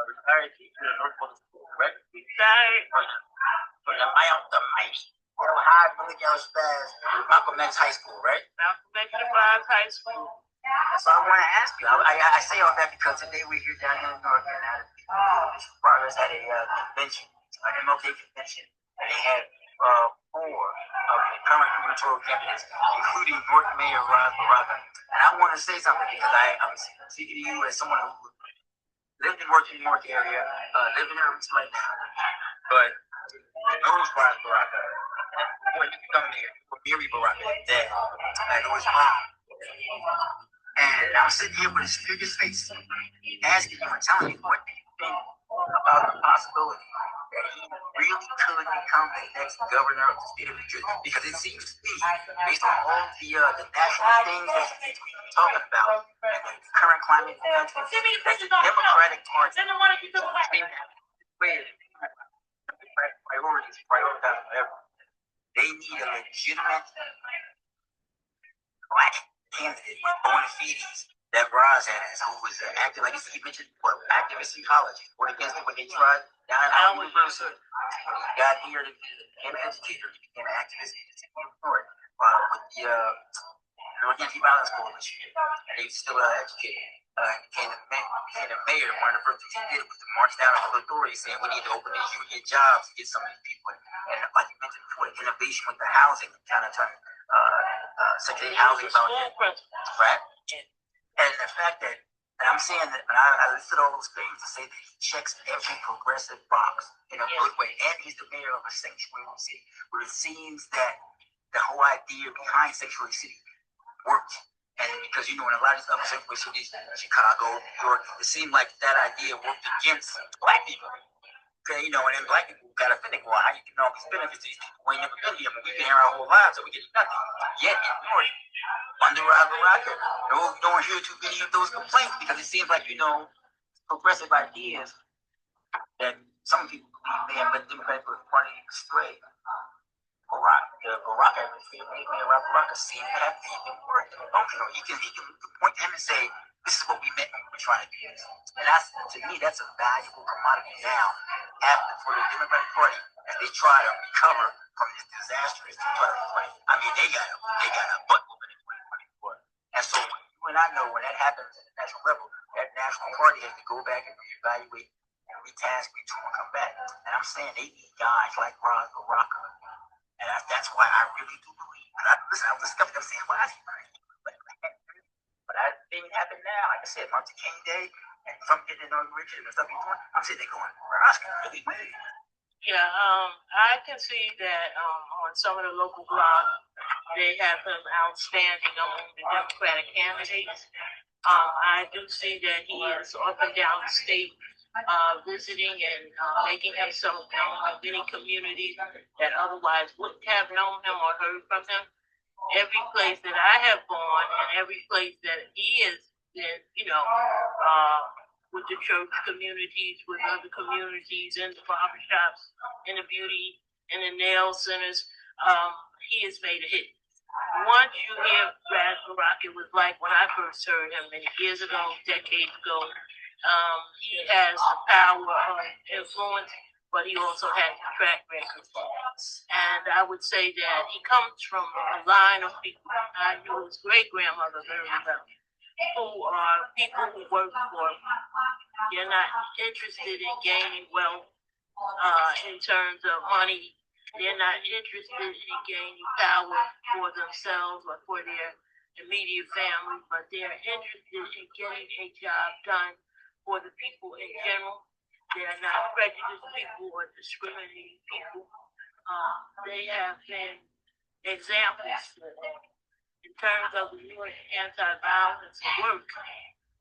retired teacher at Norfolk School, correct? Retired from the mighty, high Milligan Spaz, Malcolm X High School, right? Malcolm X High School. So I want to ask you, I say all that because today we're here down in Newark Carolina. Progress had a convention, an MLK convention, and they had 4 of the current gubernatorial candidates, including Newark Mayor Ras Baraka. And I want to say something because I'm speaking to you as someone who lived and worked in the Newark area, living in Eklipse right now, but knows Ras Baraka. When you come there, Mary Baraka, dad, I know his mom. And I'm sitting here with a serious face, asking you and telling you what do you think about the possibility that he really could become the next governor of the state of New Jersey? Because it seems to me, based on all the national things that he's talking about, and the current climate in the country, that the Democratic Party prioritize whatever. They need a legitimate Black candidate with bona fides that Ras has, who was active, like he mentioned before, activist in college, fought against it when they tried down at Howard University. When he got here to become an educator, he became an activist with the North Anti-Violence Coalition, and he's still educated. Became the mayor. One of the first things he did was to march down on the authorities saying we need to open these union jobs to get some of these people And like you mentioned before, innovation with the housing, kind of turn secondary housing about it, right? And the fact that, and I'm saying that, and I listed all those things to say that he checks every progressive box in a good way, and he's the mayor of a sanctuary city, where it seems that the whole idea behind sanctuary city worked. And because, you know, in a lot of other sanctuary cities, Chicago, New York, it seemed like that idea worked against black people. Okay, you know, and then black people got offended. Well, how you get all these benefits to these people who ain't never been here, but we've been here our whole lives, so we get nothing. Yet in Newark, under Ras Baraka, no, you don't hear too many of those complaints because it seems like, you know, progressive ideas that some people believe may have led the Democratic Party astray. Baraka, Mayor Ras Baraka, seemed to have even worked. You can point to him and say, this is what we meant when we were trying to do this. And that's, to me, that's a valuable commodity now for the Democratic Party as they try to recover from this disastrous 2020. I mean, they got a butt whooping in 2024. And so you and I know when that happens at the national level, that national party has to go back and reevaluate and retask, retool, and come back. And I'm saying they need guys like Ras Baraka. And that's why I really do believe. And I was skeptical saying, why is he running? But that thing happened now. Like I said, Martin King Day, and Trump getting inauguration and stuff he's doing. I'm sitting there going, Ras can really win. Yeah, I can see that on some of the local blogs, they have him outstanding among the Democratic candidates. I do see that he is up and down the state visiting and making himself known in many communities that otherwise wouldn't have known him or heard from him. Every place that I have gone and every place that he has been, you know, with the church communities, with other communities, in the barbershops, in the beauty, in the nail centers, he has made a hit. Once you hear Ras Baraka, it was like when I first heard him many years ago, decades ago. He has the power of influence, but he also has a track record. And I would say that he comes from a line of people. I knew his great-grandmother very well, who are people who work for him. They're not interested in gaining wealth in terms of money. They're not interested in gaining power for themselves or for their immediate family, but they're interested in getting a job done for the people in general. They're not prejudiced people or discriminating people. They have been examples in terms of the Newark anti-violence work,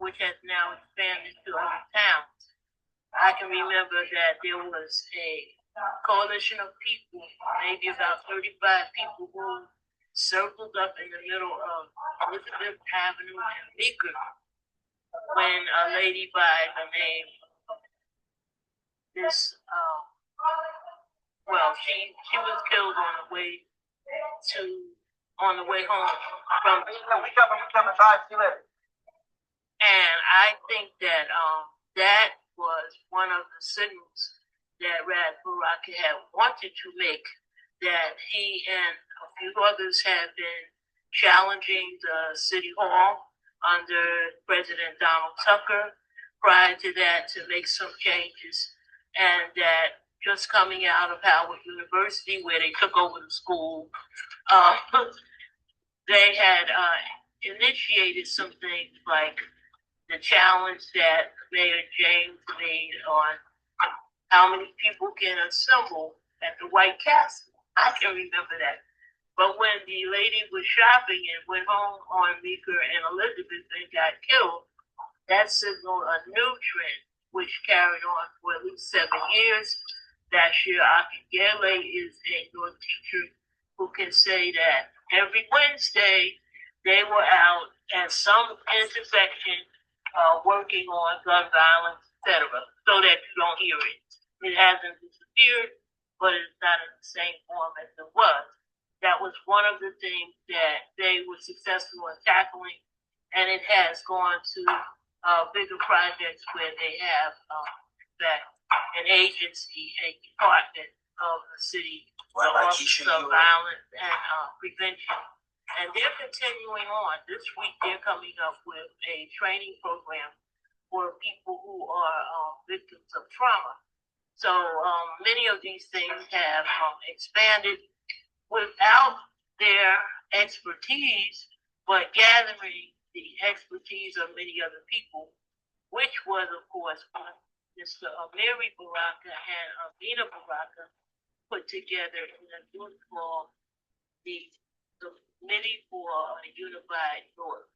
which has now expanded to other towns. I can remember that there was a coalition of people, maybe about 35 people, who circled up in the middle of Elizabeth Avenue and Meeker when a lady by the name of this, she was killed on the way home from the school. And I think that that was one of the signals that Ras Baraka had wanted to make, that he and a few others have been challenging the city hall under President Donald Tucker prior to that to make some changes, and that just coming out of Howard University, where they took over the school, they had initiated some things like the challenge that Mayor James made on how many people can assemble at the White Castle. I can remember that. But when the lady was shopping and went home on Meeker and Elizabeth and got killed, that signaled a new trend, which carried on for at least 7 years. Last year, Aki Gele is a North teacher who can say that every Wednesday they were out at some intersection working on gun violence, etc., so that you don't hear it. It hasn't disappeared, but it's not in the same form as it was. That was one of the things that they were successful in tackling, and it has gone to bigger projects where they have an agency, a department of the city, the Office of Violence and Prevention. And they're continuing on. This week they're coming up with a training program for people who are victims of trauma. So many of these things have expanded without their expertise, but gathering the expertise of many other people, which was, of course, Mr. Amiri Baraka and Amina Baraka put together in a group called the Committee for a Unified North.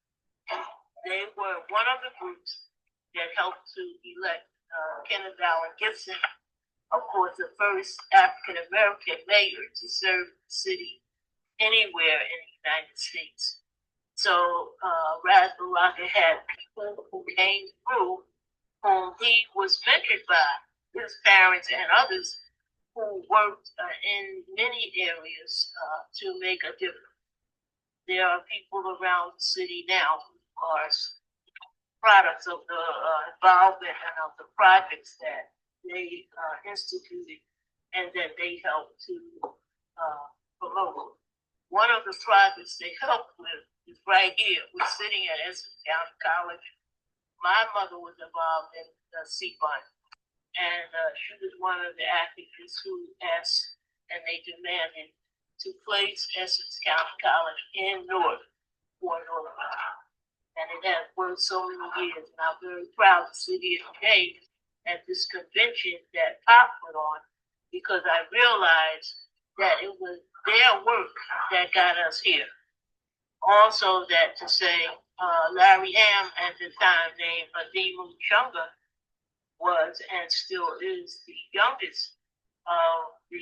They were one of the groups that helped to elect Kenneth Allen Gibson, of course, the first African American mayor to serve the city anywhere in the United States. So Ras Baraka had people who came through whom he was mentored by, his parents and others who worked in many areas to make a difference. There are people around the city now who are products of the involvement and of the projects that they instituted and that they helped to promote. One of the projects they helped with is right here. We're sitting at Essex County College. My mother was involved in the CFUN, and she was one of the activists who asked and they demanded to place Essex County College in Newark for North. And it has worked so many years, and I'm very proud to sit here today at this convention that Pop put on, because I realized that it was their work that got us here. Also, that to say, Larry Ham at the time named Adimu Chunga was and still is the youngest of the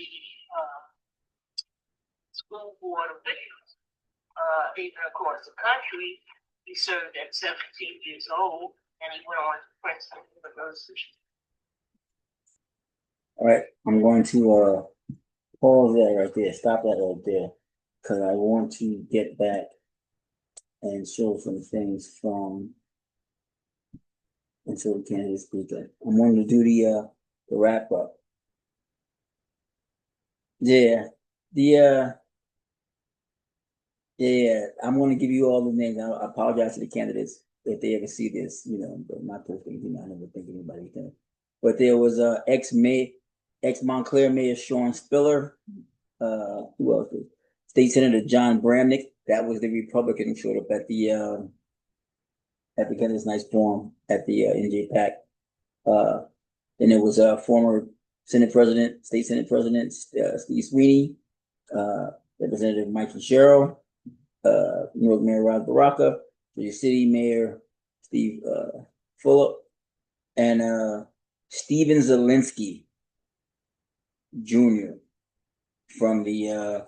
school board officials, even across the country. He served at 17 years old, and he went on to Princeton University. All right, I'm going to pause that right there, stop that right there, because I want to get back and show some things from until the candidate speaker. I'm going to do the wrap up. Yeah, I'm going to give you all the names. I apologize to the candidates if they ever see this, but my personal, I never think anybody's gonna. But there was ex Montclair Mayor Sean Spiller. Who else? State Senator John Bramnick. That was the Republican who showed up at the candidates' nice forum at the NJPAC. Then there was former State Senate President Steve Sweeney, Representative Mike Fitzgerald, Newark Mayor Ras Baraka, the city mayor Steve Fuller, and Steven Zelensky Jr. from the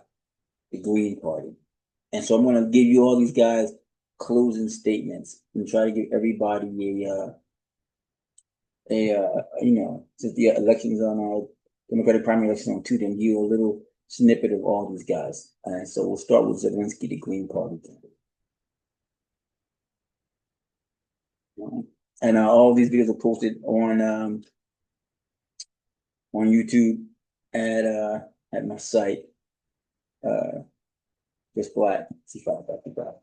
Green Party. And so I'm going to give you all these guys closing statements and try to give everybody since the elections on Democratic primary election on Tuesday, give you a little snippet of all these guys. And so we'll start with Zelensky, the Green Party candidate. And all these videos are posted on YouTube at my site, just black C555.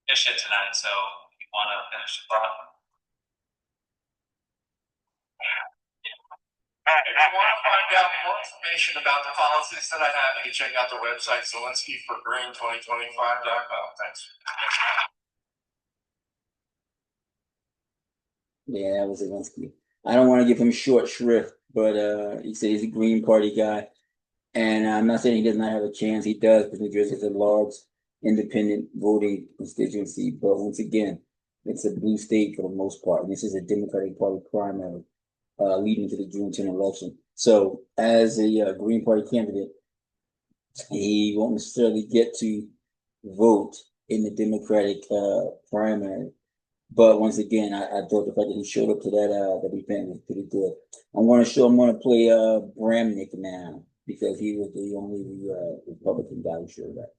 Finish it tonight, so you want to finish the thought? If you want to find out more information about the policies that I have, you can check out the website ZelenskyForGreen2025.com. Thanks. Yeah, that was Zelensky. I don't want to give him short shrift, but he said he's a Green Party guy. And I'm not saying he does not have a chance. He does, because New Jersey is a large independent voting constituency. But once again, it's a blue state for the most part. And this is a Democratic Party primary leading to the June 10 election. So as a Green Party candidate, he won't necessarily get to vote in the Democratic primary. But once again, I thought the fact that he showed up to that event was pretty good. I'm going to play Bramnick now, because he was the only Republican guy who showed up.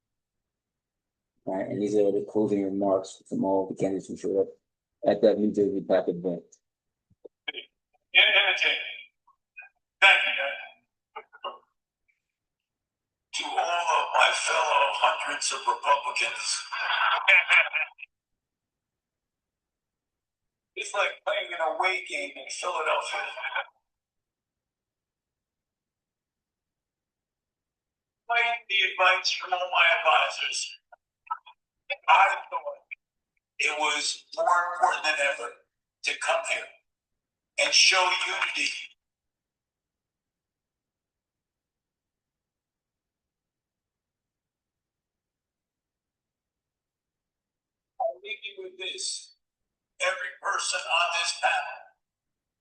All right, and these are the closing remarks from all the candidates who showed up at that New Jersey PAC event. Entertaining. Thank you, guys. To all of my fellow hundreds of Republicans, it's like playing an away game in Philadelphia. despite the advice from all my advisors, I thought it was more important than ever to come here and show unity. I'll leave you with this. Every person on this panel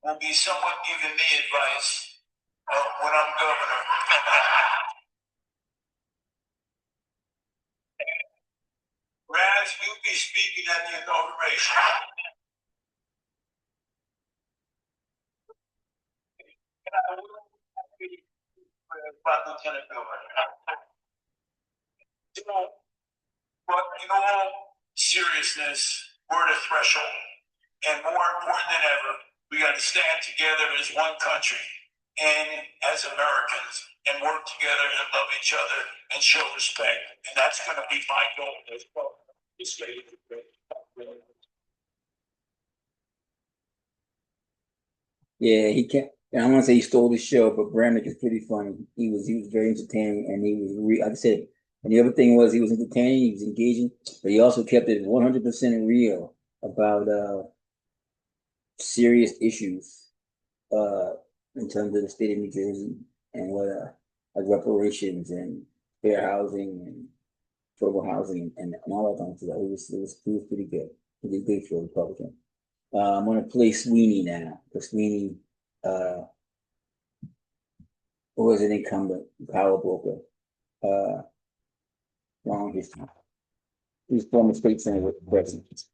will be someone giving me advice when I'm governor. Raz, you'll be speaking at the inauguration. And I will be about Lieutenant Governor. But in all seriousness, we're at a threshold. And more important than ever, we got to stand together as one country and as Americans and work together and love each other and show respect. And that's going to be my goal as well. Yeah, he can't. And I want to say he stole the show, but Bramnick is pretty funny. He was very entertaining, and he was like I said. And the other thing was he was entertaining, he was engaging, but he also kept it 100% real about serious issues uh in terms of the state of New Jersey and what like reparations and fair housing and affordable housing and all that kind of stuff. It was pretty good. It was good for a Republican. I'm gonna play Sweeney now. Because Sweeney was an incumbent power broker. Long history. He was former state senator with the president.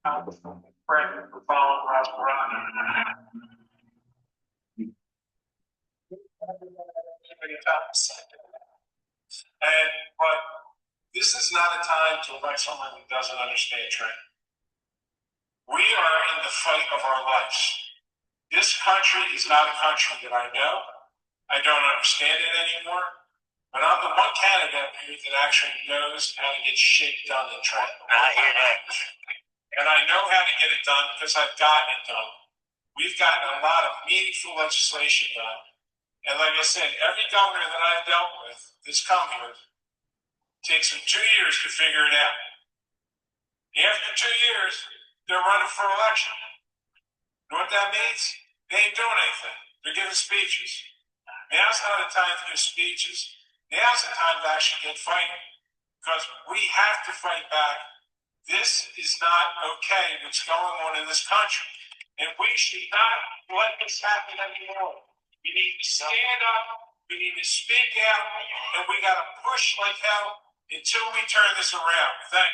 Ras Baraka. But this is not a time to elect someone who doesn't understand trade. We are in the fight of our lives. This country is not a country that I know. I don't understand it anymore. But I'm the one candidate here that actually knows how to get shit done in trade. I hear that. And I know how to get it done because I've gotten it done. We've gotten a lot of meaningful legislation done. And like I said, every governor that I've dealt with that's come here takes them 2 years to figure it out. After 2 years, they're running for election. You know what that means? They ain't doing anything. They're giving speeches. Now's not the time to give speeches. Now's the time to actually get fighting. Because we have to fight back. This is not okay what's going on in this country. And we should not let this happen anymore. We need to stand up, we need to speak out, and we got to push like hell until we turn this around. Thank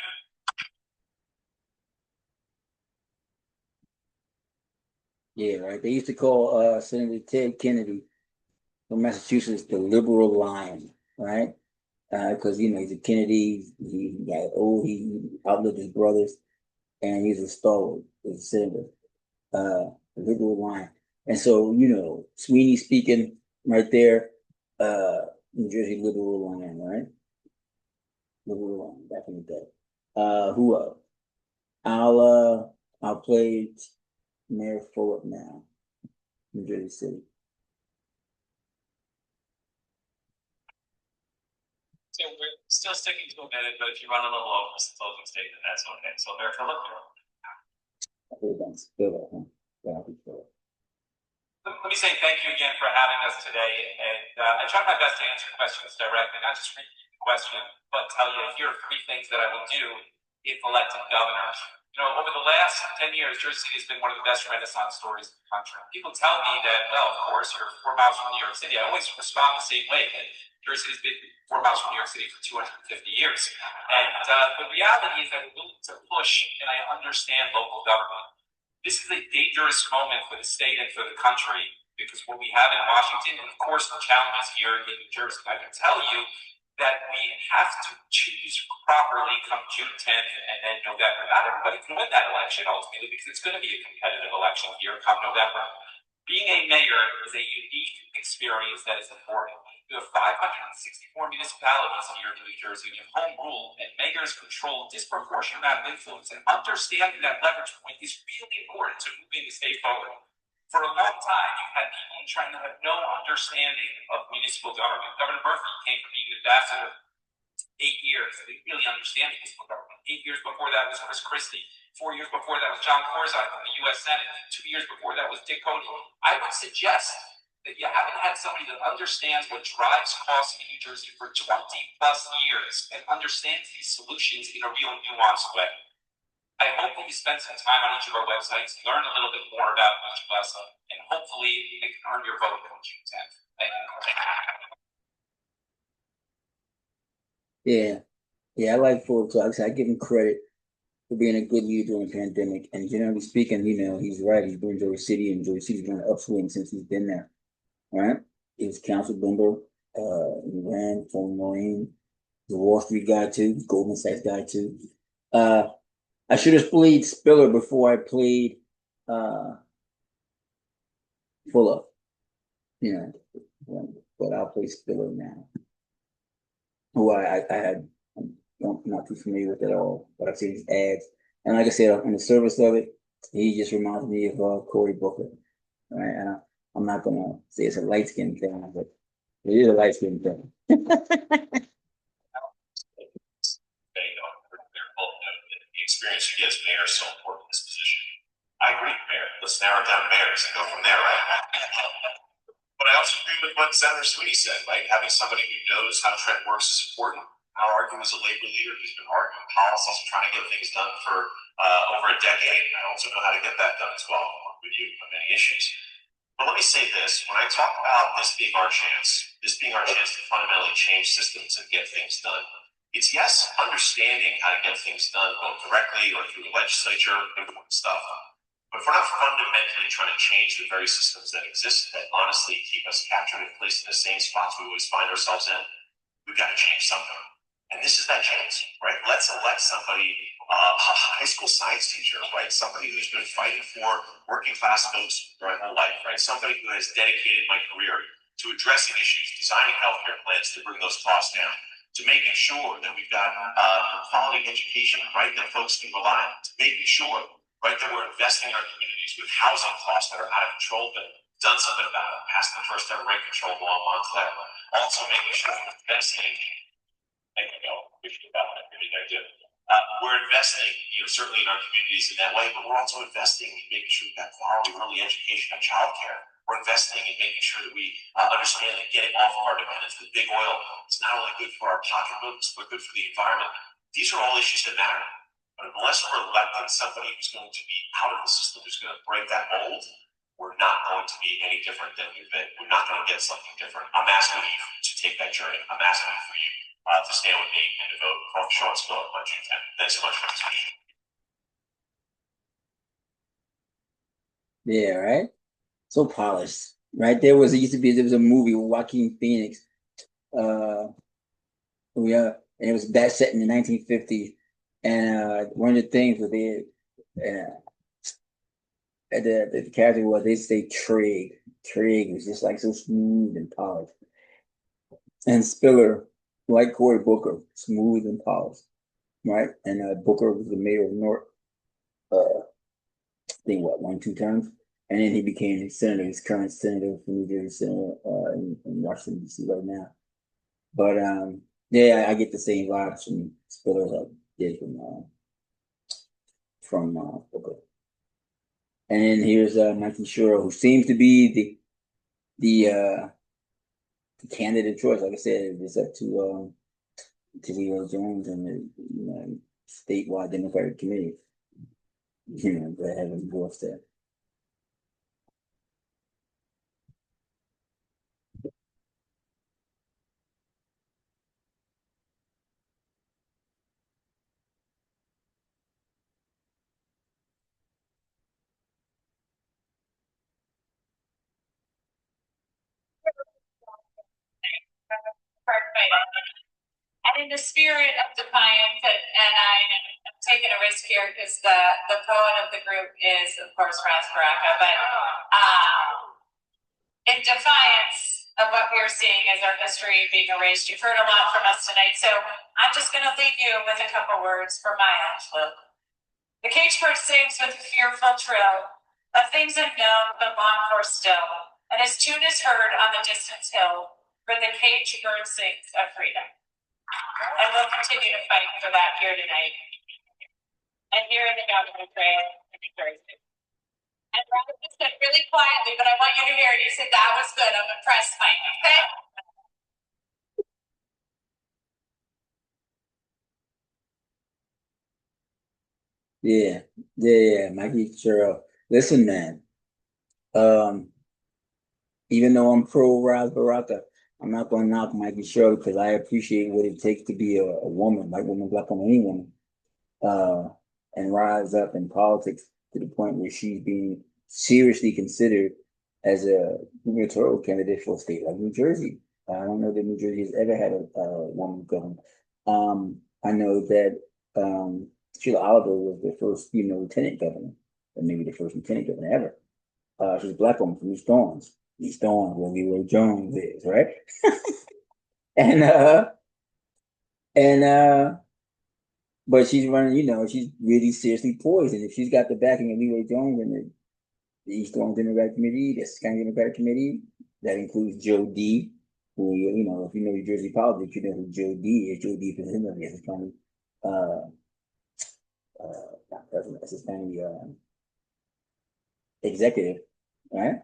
you. Yeah, right. They used to call Senator Ted Kennedy from Massachusetts the liberal lion, right? Because he's a Kennedy, he got old, he outlived his brothers, and he's a stalwart, he's a senator, liberal lion. And so, Sweeney speaking right there, New Jersey liberal lion, right? Liberal lion, back in the day. Who else? I'll play Mayor Fulop now, New Jersey City. So we're still sticking to a minute, but if you run a little over the closing statement, that's okay. So Mayor Philip. Let me say thank you again for having us today. And I tried my best to answer questions directly, not just read the question, but tell you here are 3 things that I will do if elected governor. Over the last 10 years, Jersey City has been one of the best Renaissance stories in the country. People tell me that, well, of course, you're 4 miles from New York City. I always respond the same way. Jersey has been 4 miles from New York City for 250 years. And the reality is that I'm willing to push, and I understand local government. This is a dangerous moment for the state and for the country because what we have in Washington, and of course the challenges here in New Jersey, I can tell you that we have to choose properly come June 10th and then November. Not everybody can win that election ultimately because it's going to be a competitive election here come November. Being a mayor is a unique experience that is important. You have 564 municipalities here in New Jersey. You have home rule, and mayors control a disproportionate amount of influence. And understanding that leverage point is really important to moving the state forward. For a long time, you've had people in China have no understanding of municipal government. Governor Murphy came from being an ambassador 8 years. They really understand municipal government. 8 years before that was Chris Christie. 4 years before that was John Corzack from the U.S. Senate. 2 years before that was Dick Cody. I would suggest that you haven't had somebody that understands what drives costs in New Jersey for 20 plus years and understands these solutions in a real nuanced way. I hope that you spend some time on each of our websites, learn a little bit more about each of us, and hopefully it can earn your vote on June 10th. Thank you. Yeah. Yeah, I like Ford too. I give him credit for being a good leader during the pandemic. And generally speaking, he's right. He's been Jersey City, and Jersey City's been an upswing since he's been there. Right? He was council member, he ran for Marine, the Wall Street guy too, Goldman Sachs guy too. I should have played Spiller before I played Fuller. But I'll play Spiller now. Who I'm not too familiar with at all, but I've seen his ads. And like I said, on the service of it, he just reminds me of Cory Booker. Right? And I'm not gonna say it's a light skin thing, but it is a light skin thing. The experience you get as mayor is so important in this position. I agree, Mayor. Let's narrow it down to mayors and go from there, right? But I also agree with what Senator Sweeney said, right? Having somebody who knows how Trent works is important. I'll argue as a labor leader who's been arguing policies and trying to get things done for over a decade. I also know how to get that done as well. I work with you on many issues. But let me say this, when I talk about this being our chance to fundamentally change systems and get things done, it's yes, understanding how to get things done both directly or through the legislature, important stuff. But if we're not fundamentally trying to change the very systems that exist that honestly keep us captured and placed in the same spots we always find ourselves in, we've got to change something. And this is that chance, right? Let's elect somebody, a high school science teacher, right? Somebody who's been fighting for working class folks their whole life, right? Somebody who has dedicated my career to addressing issues, designing healthcare plans to bring those costs down, to making sure that we've got quality education, right, that folks can rely on, to making sure, right, that we're investing in our communities with housing costs that are out of control, but done something about it, passed the first ever rent control law in Montclair. Also making sure we're investing. Thank you, Bill. Appreciate that. I really do. We're investing, certainly in our communities in that way, but we're also investing in making sure we've got quality early education and childcare. We're investing in making sure that we understand that getting off of our dependence with big oil is not only good for our pocketbooks, but good for the environment. These are all issues that matter. But unless we're electing somebody who's going to be out of the system, who's going to break that mold, we're not going to be any different than we've been. We're not going to get something different. I'm asking you to take that journey. I'm asking you for you to stand with me and to vote for Sean Spiller on June 10th. Thanks so much for this meeting. Yeah, right. So polished, right? There was a movie with Joaquin Phoenix. Yeah, and it was back set in the 1950s. And one of the things that the character was, they say Trig. Trig was just like so smooth and polished. And Spiller, like Cory Booker, smooth and polished, right? And Booker was the mayor of Newark, I think 1-2 terms, and then he became a senator. He's current senator from New Jersey, senator in Washington D.C. right now. But yeah, I get the same vibes from Spiller as I did from Booker. And then here's Mikey Shuro, who seems to be the candidate choice. Like I said, it's up to Leo Jones and the statewide Democratic Committee. That haven't endorsed that. And in the spirit of defiance, and I am taking a risk here because the poet of the group is, of course, Ras Baraka, but in defiance of what we are seeing as our history being erased, you've heard a lot from us tonight, so I'm just going to leave you with a couple words from my outlook. The cage bird sings with a fearful trill, Of things unknown, but longed for still, and his tune is heard on the distant hill, where the caged bird sings of freedom. And we'll continue to fight for that here tonight, and here in the government train in New Jersey. And Robert just said really quietly, but I want you to hear it. You said that was good. I'm impressed, Mike. Okay. Yeah, Mikey Sherrill. Listen, man. Even though I'm pro Ras Baraka, I'm not gonna knock Mikey Sherrill because I appreciate what it takes to be a woman, white woman, black woman, any woman, uh, and rise up in politics to the point where she's being seriously considered as a gubernatorial candidate for a state like New Jersey. I don't know that New Jersey has ever had a woman governor. I know that Sheila Oliver was the first female lieutenant governor, or maybe the first lieutenant governor ever. She's a black woman from East Orange. East Orange, where Leroy Jones is, right? and and but she's running, she's really seriously poised. And if she's got the backing of Leroy Jones and the East Orange Democratic Committee, the County Democratic Committee, that includes Joe D, who, if you know New Jersey politics, you know who Joe D is. Joe D is president of the Essex County, not president, Essex County executive, right?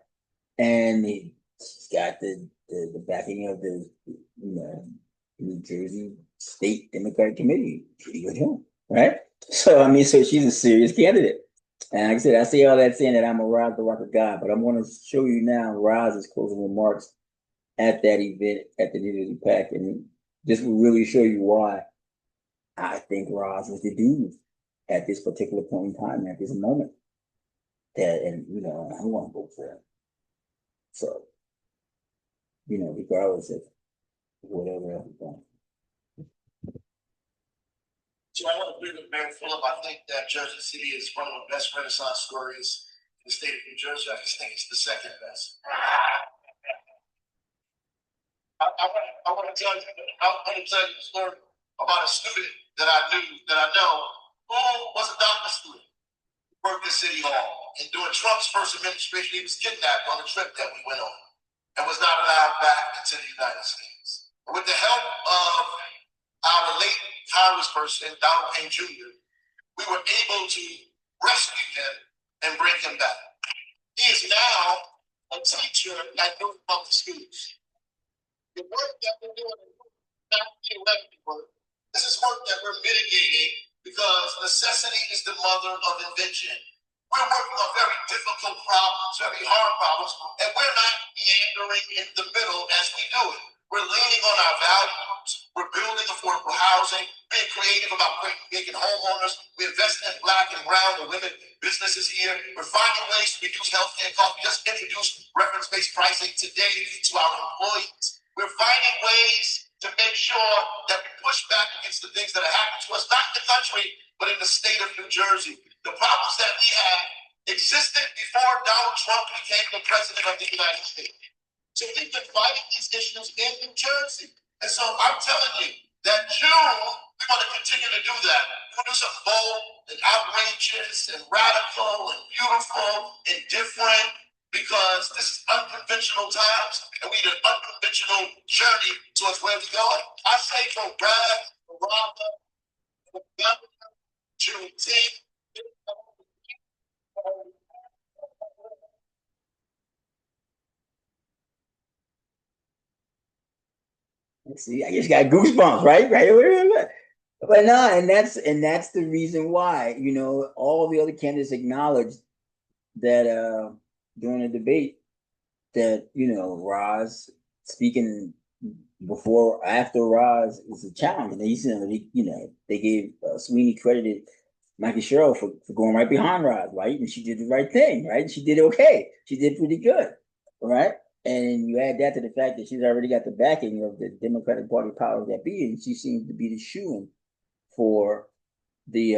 And she's got the backing of the New Jersey State Democratic Committee. Pretty good him, right? So I mean, so she's a serious candidate. And like I said, I say all that saying that I'm a Ras Baraka guy, but I'm going to show you now Ras's closing remarks at that event at the New Jersey PAC, and this will really show you why I think Ras is the dude at this particular point in time, at this moment. That and I want to vote for him. So, regardless of whatever else is going. So I want to agree with Mayor Phillip. I think that Jersey City is one of the best Renaissance stories in the state of New Jersey. I just think it's the second best. I want to tell you a story about a student that I know who was a doctor student, worked at City Hall. And during Trump's first administration, he was kidnapped on a trip that we went on and was not allowed back into the United States. With the help of our late Congressperson, Donald Payne Jr., we were able to rescue him and bring him back. He is now a teacher at Newark Public Schools. The work that we're doing is not work. This is work that we're mitigating because necessity is the mother of invention. We're working on very difficult problems, very hard problems, and we're not meandering in the middle as we do it. We're leaning on our values. We're building affordable housing, being creative about making homeowners. We're investing in Black and brown and women businesses here. We're finding ways to reduce healthcare costs. We just introduced reference-based pricing today to our employees. We're finding ways to make sure that we push back against the things that are happening to us, not in the country, but in the state of New Jersey. The problems that we had existed before Donald Trump became the president of the United States. So we've been fighting these issues in New Jersey. And so I'm telling you that June, we want to continue to do that. We want to do something bold and outrageous and radical and beautiful and different, because this is unconventional times and we need an unconventional journey towards where we're going. I say for Ras Baraka, for Governor, Juneteenth. See, I just got goosebumps, right? But no, and that's the reason why, all the other candidates acknowledged that during the debate that, Ras speaking before or after Ras is a challenge. And they gave Sweeney credited Mikey Sherrill for going right behind Ras, right? And she did the right thing, right? She did okay. She did pretty good, right? And you add that to the fact that she's already got the backing of the Democratic Party powers that be, and she seems to be the shoo-in for the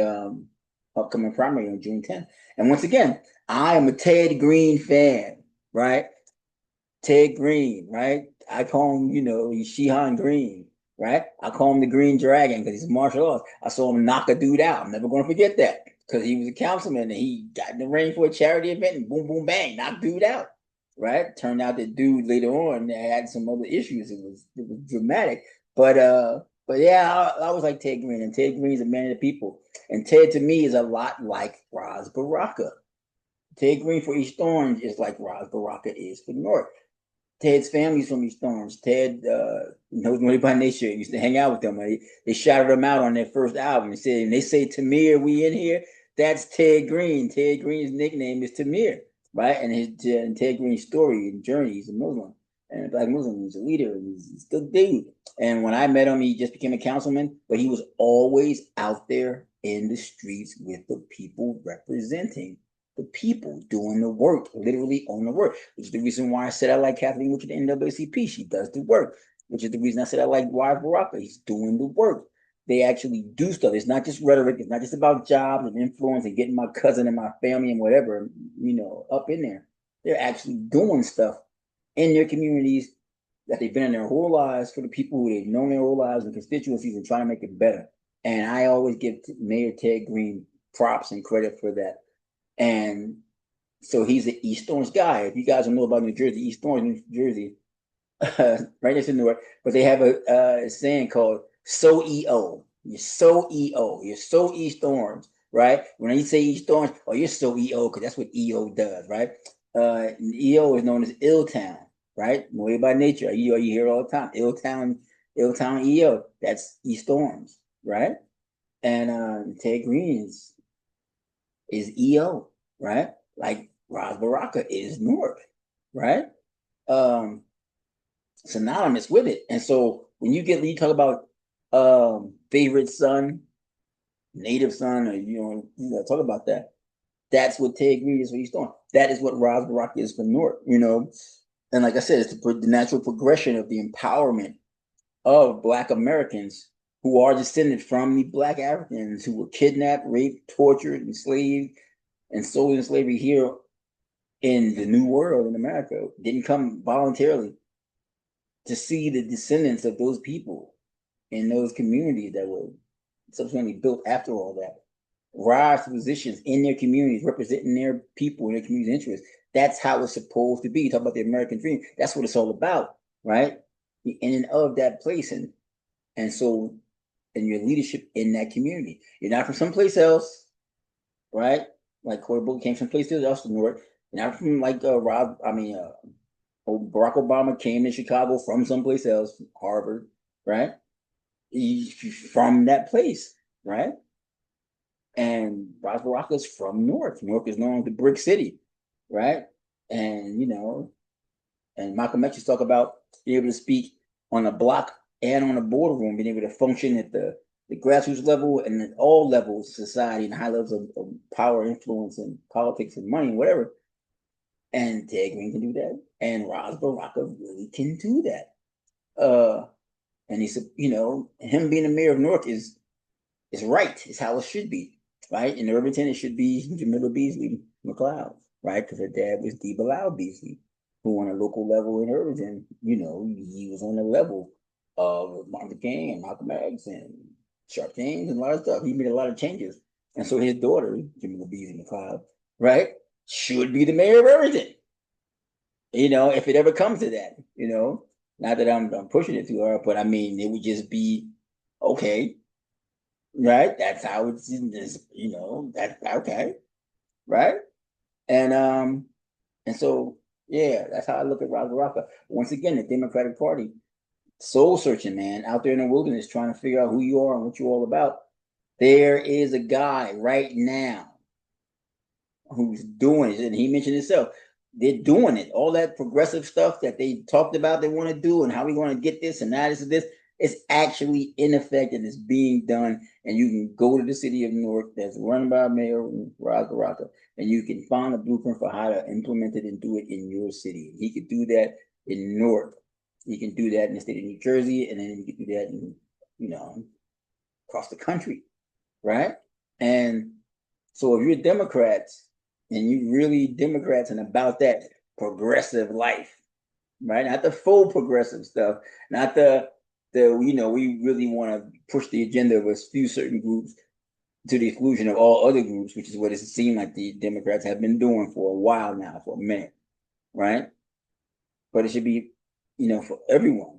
upcoming primary on June 10th. And once again, I am a Ted Green fan, right? Ted Green, right? I call him, he's Shihan Green, right? I call him the Green Dragon because he's a martial arts. I saw him knock a dude out. I'm never going to forget that. because he was a councilman and he got in the ring for a charity event and boom, boom, bang, knocked dude out. Right? Turned out that dude later on had some other issues. It was dramatic. But yeah, I was like Ted Green, and Ted Green's a man of the people. And Ted to me is a lot like Ras Baraka. Ted Green for East Orange is like Ras Baraka is for Newark. Ted's family's from East Orange. Ted knows Money by Nature. Used to hang out with them. They shouted him out on their first album. And they say Tamir, we in here. That's Ted Green. Ted Green's nickname is Tamir, right? And Ted Green's story and journey. He's a Muslim and a Black Muslim. He's a leader. And he's a good dude. And when I met him, he just became a councilman, but he was always out there in the streets with the people representing the people doing the work, literally on the work, which is the reason why I said I like Kathleen Wood at the NAACP. She does the work, which is the reason I said I like Ras Baraka. He's doing the work. They actually do stuff. It's not just rhetoric. It's not just about jobs and influence and getting my cousin and my family and whatever, up in there. They're actually doing stuff in their communities that they've been in their whole lives for the people who they've known their whole lives and constituencies and trying to make it better. And I always give Mayor Ted Green props and credit for that. And so he's an East Orange guy. If you guys don't know about New Jersey, East Orange, New Jersey, right next to Newark, but they have a saying called "So EO." You're so EO. You're so East Orange, right? When you say East Orange, oh, you're so EO because that's what EO does, right? EO is known as Ill Town, right? Way by nature. You hear it all the time. Ill Town EO. That's East Orange, right? And Ted Green is EO, right? Like Ras Baraka is Newark, right? Synonymous with it. And so when you talk about favorite son, native son, or you talk about that. That's what Ted Green is for East Orange. That is what Ras Baraka is for Newark, And like I said, it's the natural progression of the empowerment of Black Americans who are descended from the Black Africans who were kidnapped, raped, tortured, enslaved, and sold in slavery here in the New World in America. Didn't come voluntarily. To see the descendants of those people in those communities that were subsequently built after all that rise to positions in their communities, representing their people and their community's interests. That's how it's supposed to be. You talk about the American dream. That's what it's all about, right? The in and of that place, and so, and your leadership in that community. You're not from someplace else, right? Like Cory Booker came from someplace else to Newark. You're not from like Barack Obama came to Chicago from someplace else, Harvard, right? From that place, right? And Ras Baraka is from Newark. Newark is known as the Brick City, right? And and Malcolm X talk about being able to speak on a block and on a boardroom, being able to function at the grassroots level and at all levels of society and high levels of power, influence, and politics and money and whatever. And Ted Green can do that, and Ras Baraka really can do that. And he said, him being the mayor of Newark is right. It's how it should be, right? In Irvington, it should be Jamila Beasley McLeod, right? Because her dad was D. Bilal Beasley, who on a local level in Irvington, he was on the level of Martin Luther King and Malcolm X and Sharp James and a lot of stuff. He made a lot of changes. And so his daughter, Jamila Beasley McLeod, right, should be the mayor of Irvington. If it ever comes to that, not that I'm pushing it too hard, but I mean, it would just be okay, right? That's how it's, that's okay, right? And so, yeah, that's how I look at Ras Baraka. Once again, the Democratic Party, soul searching, man, out there in the wilderness, trying to figure out who you are and what you're all about. There is a guy right now who's doing it, and he mentioned himself. They're doing it. All that progressive stuff that they talked about they want to do and how we want to get this and that is this. It's actually in effect and it's being done. And you can go to the city of Newark that's run by Mayor Ras Baraka, and you can find a blueprint for how to implement it and do it in your city. He could do that in Newark. He can do that in the state of New Jersey, and then he can do that in, across the country, right? And so if you're Democrats, and you really Democrats and about that progressive life, right? Not the full progressive stuff, not the we really want to push the agenda of a few certain groups. to the exclusion of all other groups, which is what it seemed like the Democrats have been doing for a while now, for a minute, right? But it should be, for everyone,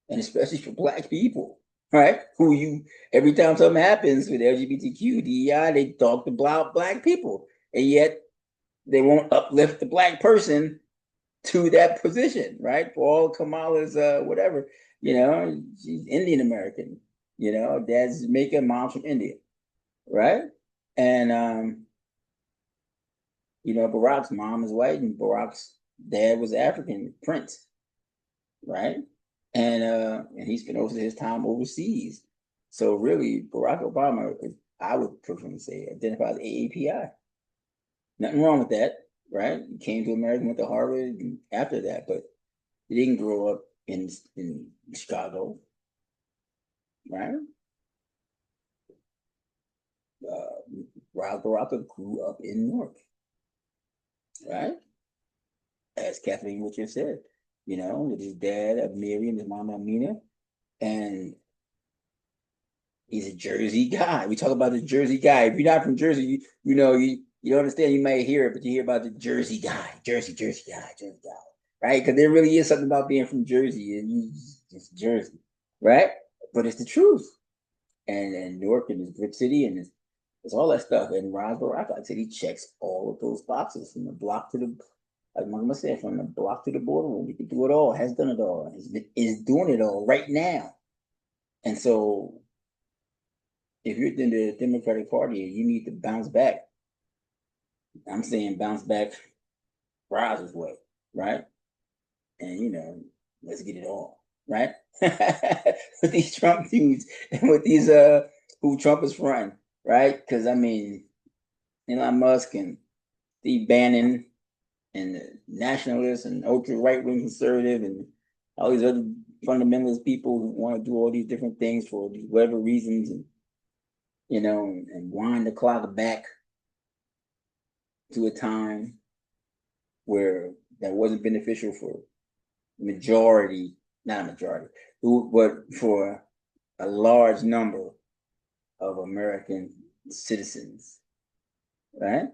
and especially for Black people, right? Who you every time something happens with LGBTQ, DEI, they talk about Black people, and yet they won't uplift the Black person to that position, right? For all Kamala's whatever, she's Indian American, dad's Jamaican, mom's from India, right? And Barack's mom is white and Barack's dad was African, Prince, right? And he spent most of his time overseas. So really, Barack Obama, I would personally say, identifies as AAPI. Nothing wrong with that, right? He came to America, went to Harvard after that, but he didn't grow up in Chicago, right? Ras Baraka grew up in Newark, right? As Kathleen Richard said, with his dad, Mary, and his mom, Amina, and he's a Jersey guy. We talk about the Jersey guy. If you're not from Jersey, you don't understand. You might hear it, but you hear about the Jersey guy, Jersey guy, right? Because there really is something about being from Jersey, and it's Jersey, right? But it's the truth. And Newark and this good city, and it's all that stuff. And Ras Baraka, like I said, he checks all of those boxes from the block to the, like Mama said, from the block to the boardroom. He can do it all, has done it all, is doing it all right now. And so, if you're in the Democratic Party, you need to bounce back. I'm saying bounce back Ras's way, right? And let's get it on, right? With these Trump dudes and with these who Trump is fronting, right? Because Elon Musk and Steve Bannon and the nationalists and ultra right wing conservative and all these other fundamentalist people who want to do all these different things for whatever reasons, and and wind the clock back to a time where that wasn't beneficial for majority, not a majority, but for a large number of American citizens, right?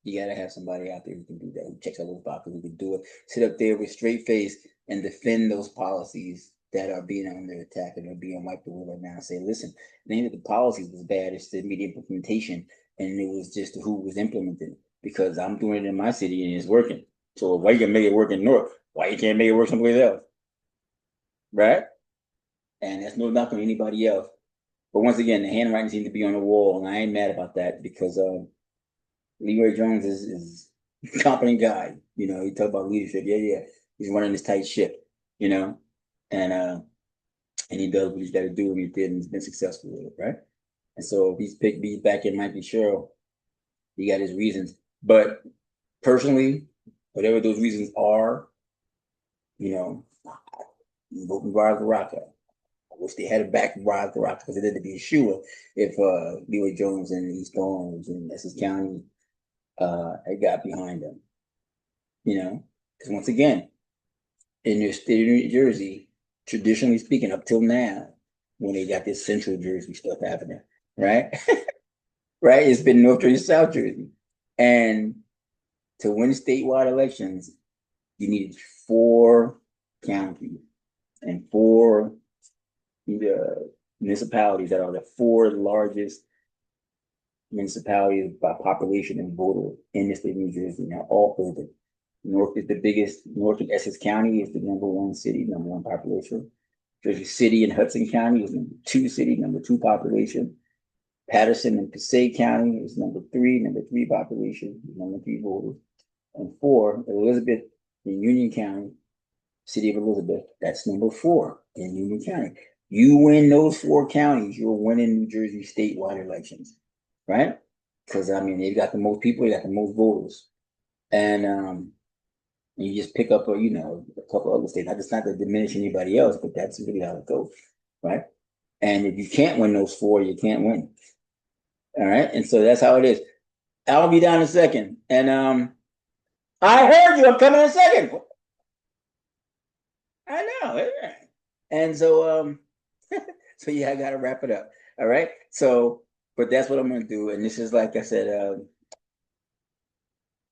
You gotta have somebody out there who can do that, who checks all those boxes, who can do it, sit up there with straight face and defend those policies that are being under attack and are being wiped away right now. Say, listen, it ain't that the policies was bad, it's the immediate implementation, and it was just who was implementing it. Because I'm doing it in my city and it's working. So why you can make it work in North? Why you can't make it work someplace else? Right? And that's no knock on anybody else. But once again, the handwriting seems to be on the wall, and I ain't mad about that because Leroy Jones is a competent guy. He talk about leadership. Yeah. He's running this tight ship, and he does what he's got to do, and he did, and he's been successful with it, right? And so if he's picked me back in Mikey Sherrill, he got his reasons. But personally, whatever those reasons are, voting Ras Baraka. I wish they had it back from Ras Baraka because it had to be a sure if Leroy Jones and East Orange and Essex County had got behind them. Because once again, in the state of New Jersey, traditionally speaking, up till now, when they got this central Jersey stuff happening, right? Right? It's been North Jersey, South Jersey. And to win statewide elections, you needed 4 counties and 4 municipalities that are the 4 largest municipalities by population and voter in the state of New Jersey. Now, all urban. Newark is the biggest. Newark and Essex County is the #1 city, #1 population. Jersey City and Hudson County is #2 city, #2 population. Patterson and Passaic County is #3 population, #3 voters. And 4, Elizabeth in Union County, City of Elizabeth, that's #4 in Union County. You win those 4 counties, you're winning New Jersey statewide elections, right? Because they've got the most people, they got the most voters. And you just pick up a couple other states. That's not to diminish anybody else, but that's really how it goes, right? And if you can't win those 4, you can't win. All right, and so that's how it is. I'll be down in a second. And I heard you, I'm coming in a second. I know. And so So yeah, I gotta wrap it up. All right. So, but that's what I'm gonna do. And this is like I said,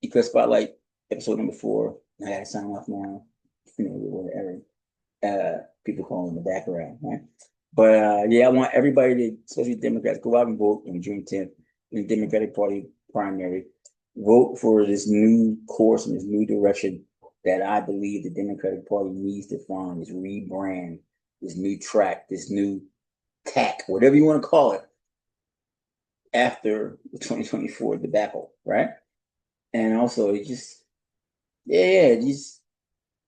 Eclipse Spotlight, episode number 4. I gotta sign off now. Whatever. People call in the background, right? But yeah, I want everybody to, especially Democrats, go out and vote on June 10th in the Democratic Party primary. Vote for this new course and this new direction that I believe the Democratic Party needs to find, this rebrand, this new track, this new tack, whatever you want to call it, after the 2024 debacle, right? And also, just get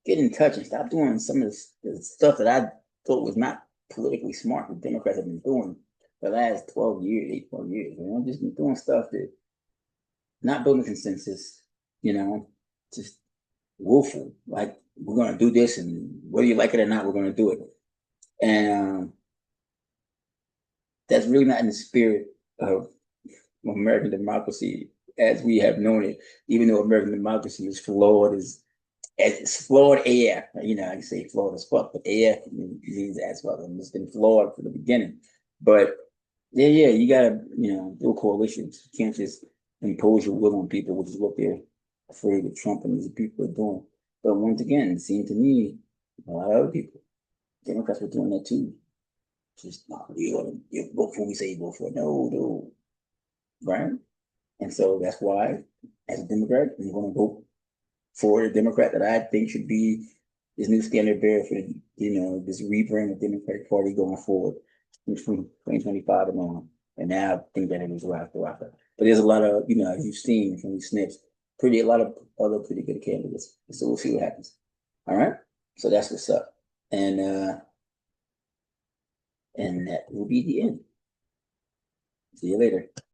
in touch and stop doing some of the stuff that I thought was not politically smart that Democrats have been doing for the last 12 years, 12 years. Just been doing stuff that not building consensus, just willful. Like, we're going to do this, and whether you like it or not, we're going to do it. And that's really not in the spirit of American democracy as we have known it, even though American democracy is flawed, it's flawed AF. I can say flawed as fuck, but AF means as fuck. And it's been flawed from the beginning. But yeah, you gotta, do coalitions. You can't just impose your will on people, which is what they're afraid of Trump and these people are doing. But once again, it seemed to me, a lot of other people, Democrats were doing that too. Just you vote for, we say you vote for. No, right? And so that's why, as a Democrat, I'm going to vote for a Democrat that I think should be this new standard bearer for, this rebrand of the Democratic Party going forward from 2025 and on. And now I think that it is rock. But there's a lot of, as you've seen from these snips, a lot of other pretty good candidates. So we'll see what happens. All right. So that's what's up. And that will be the end. See you later.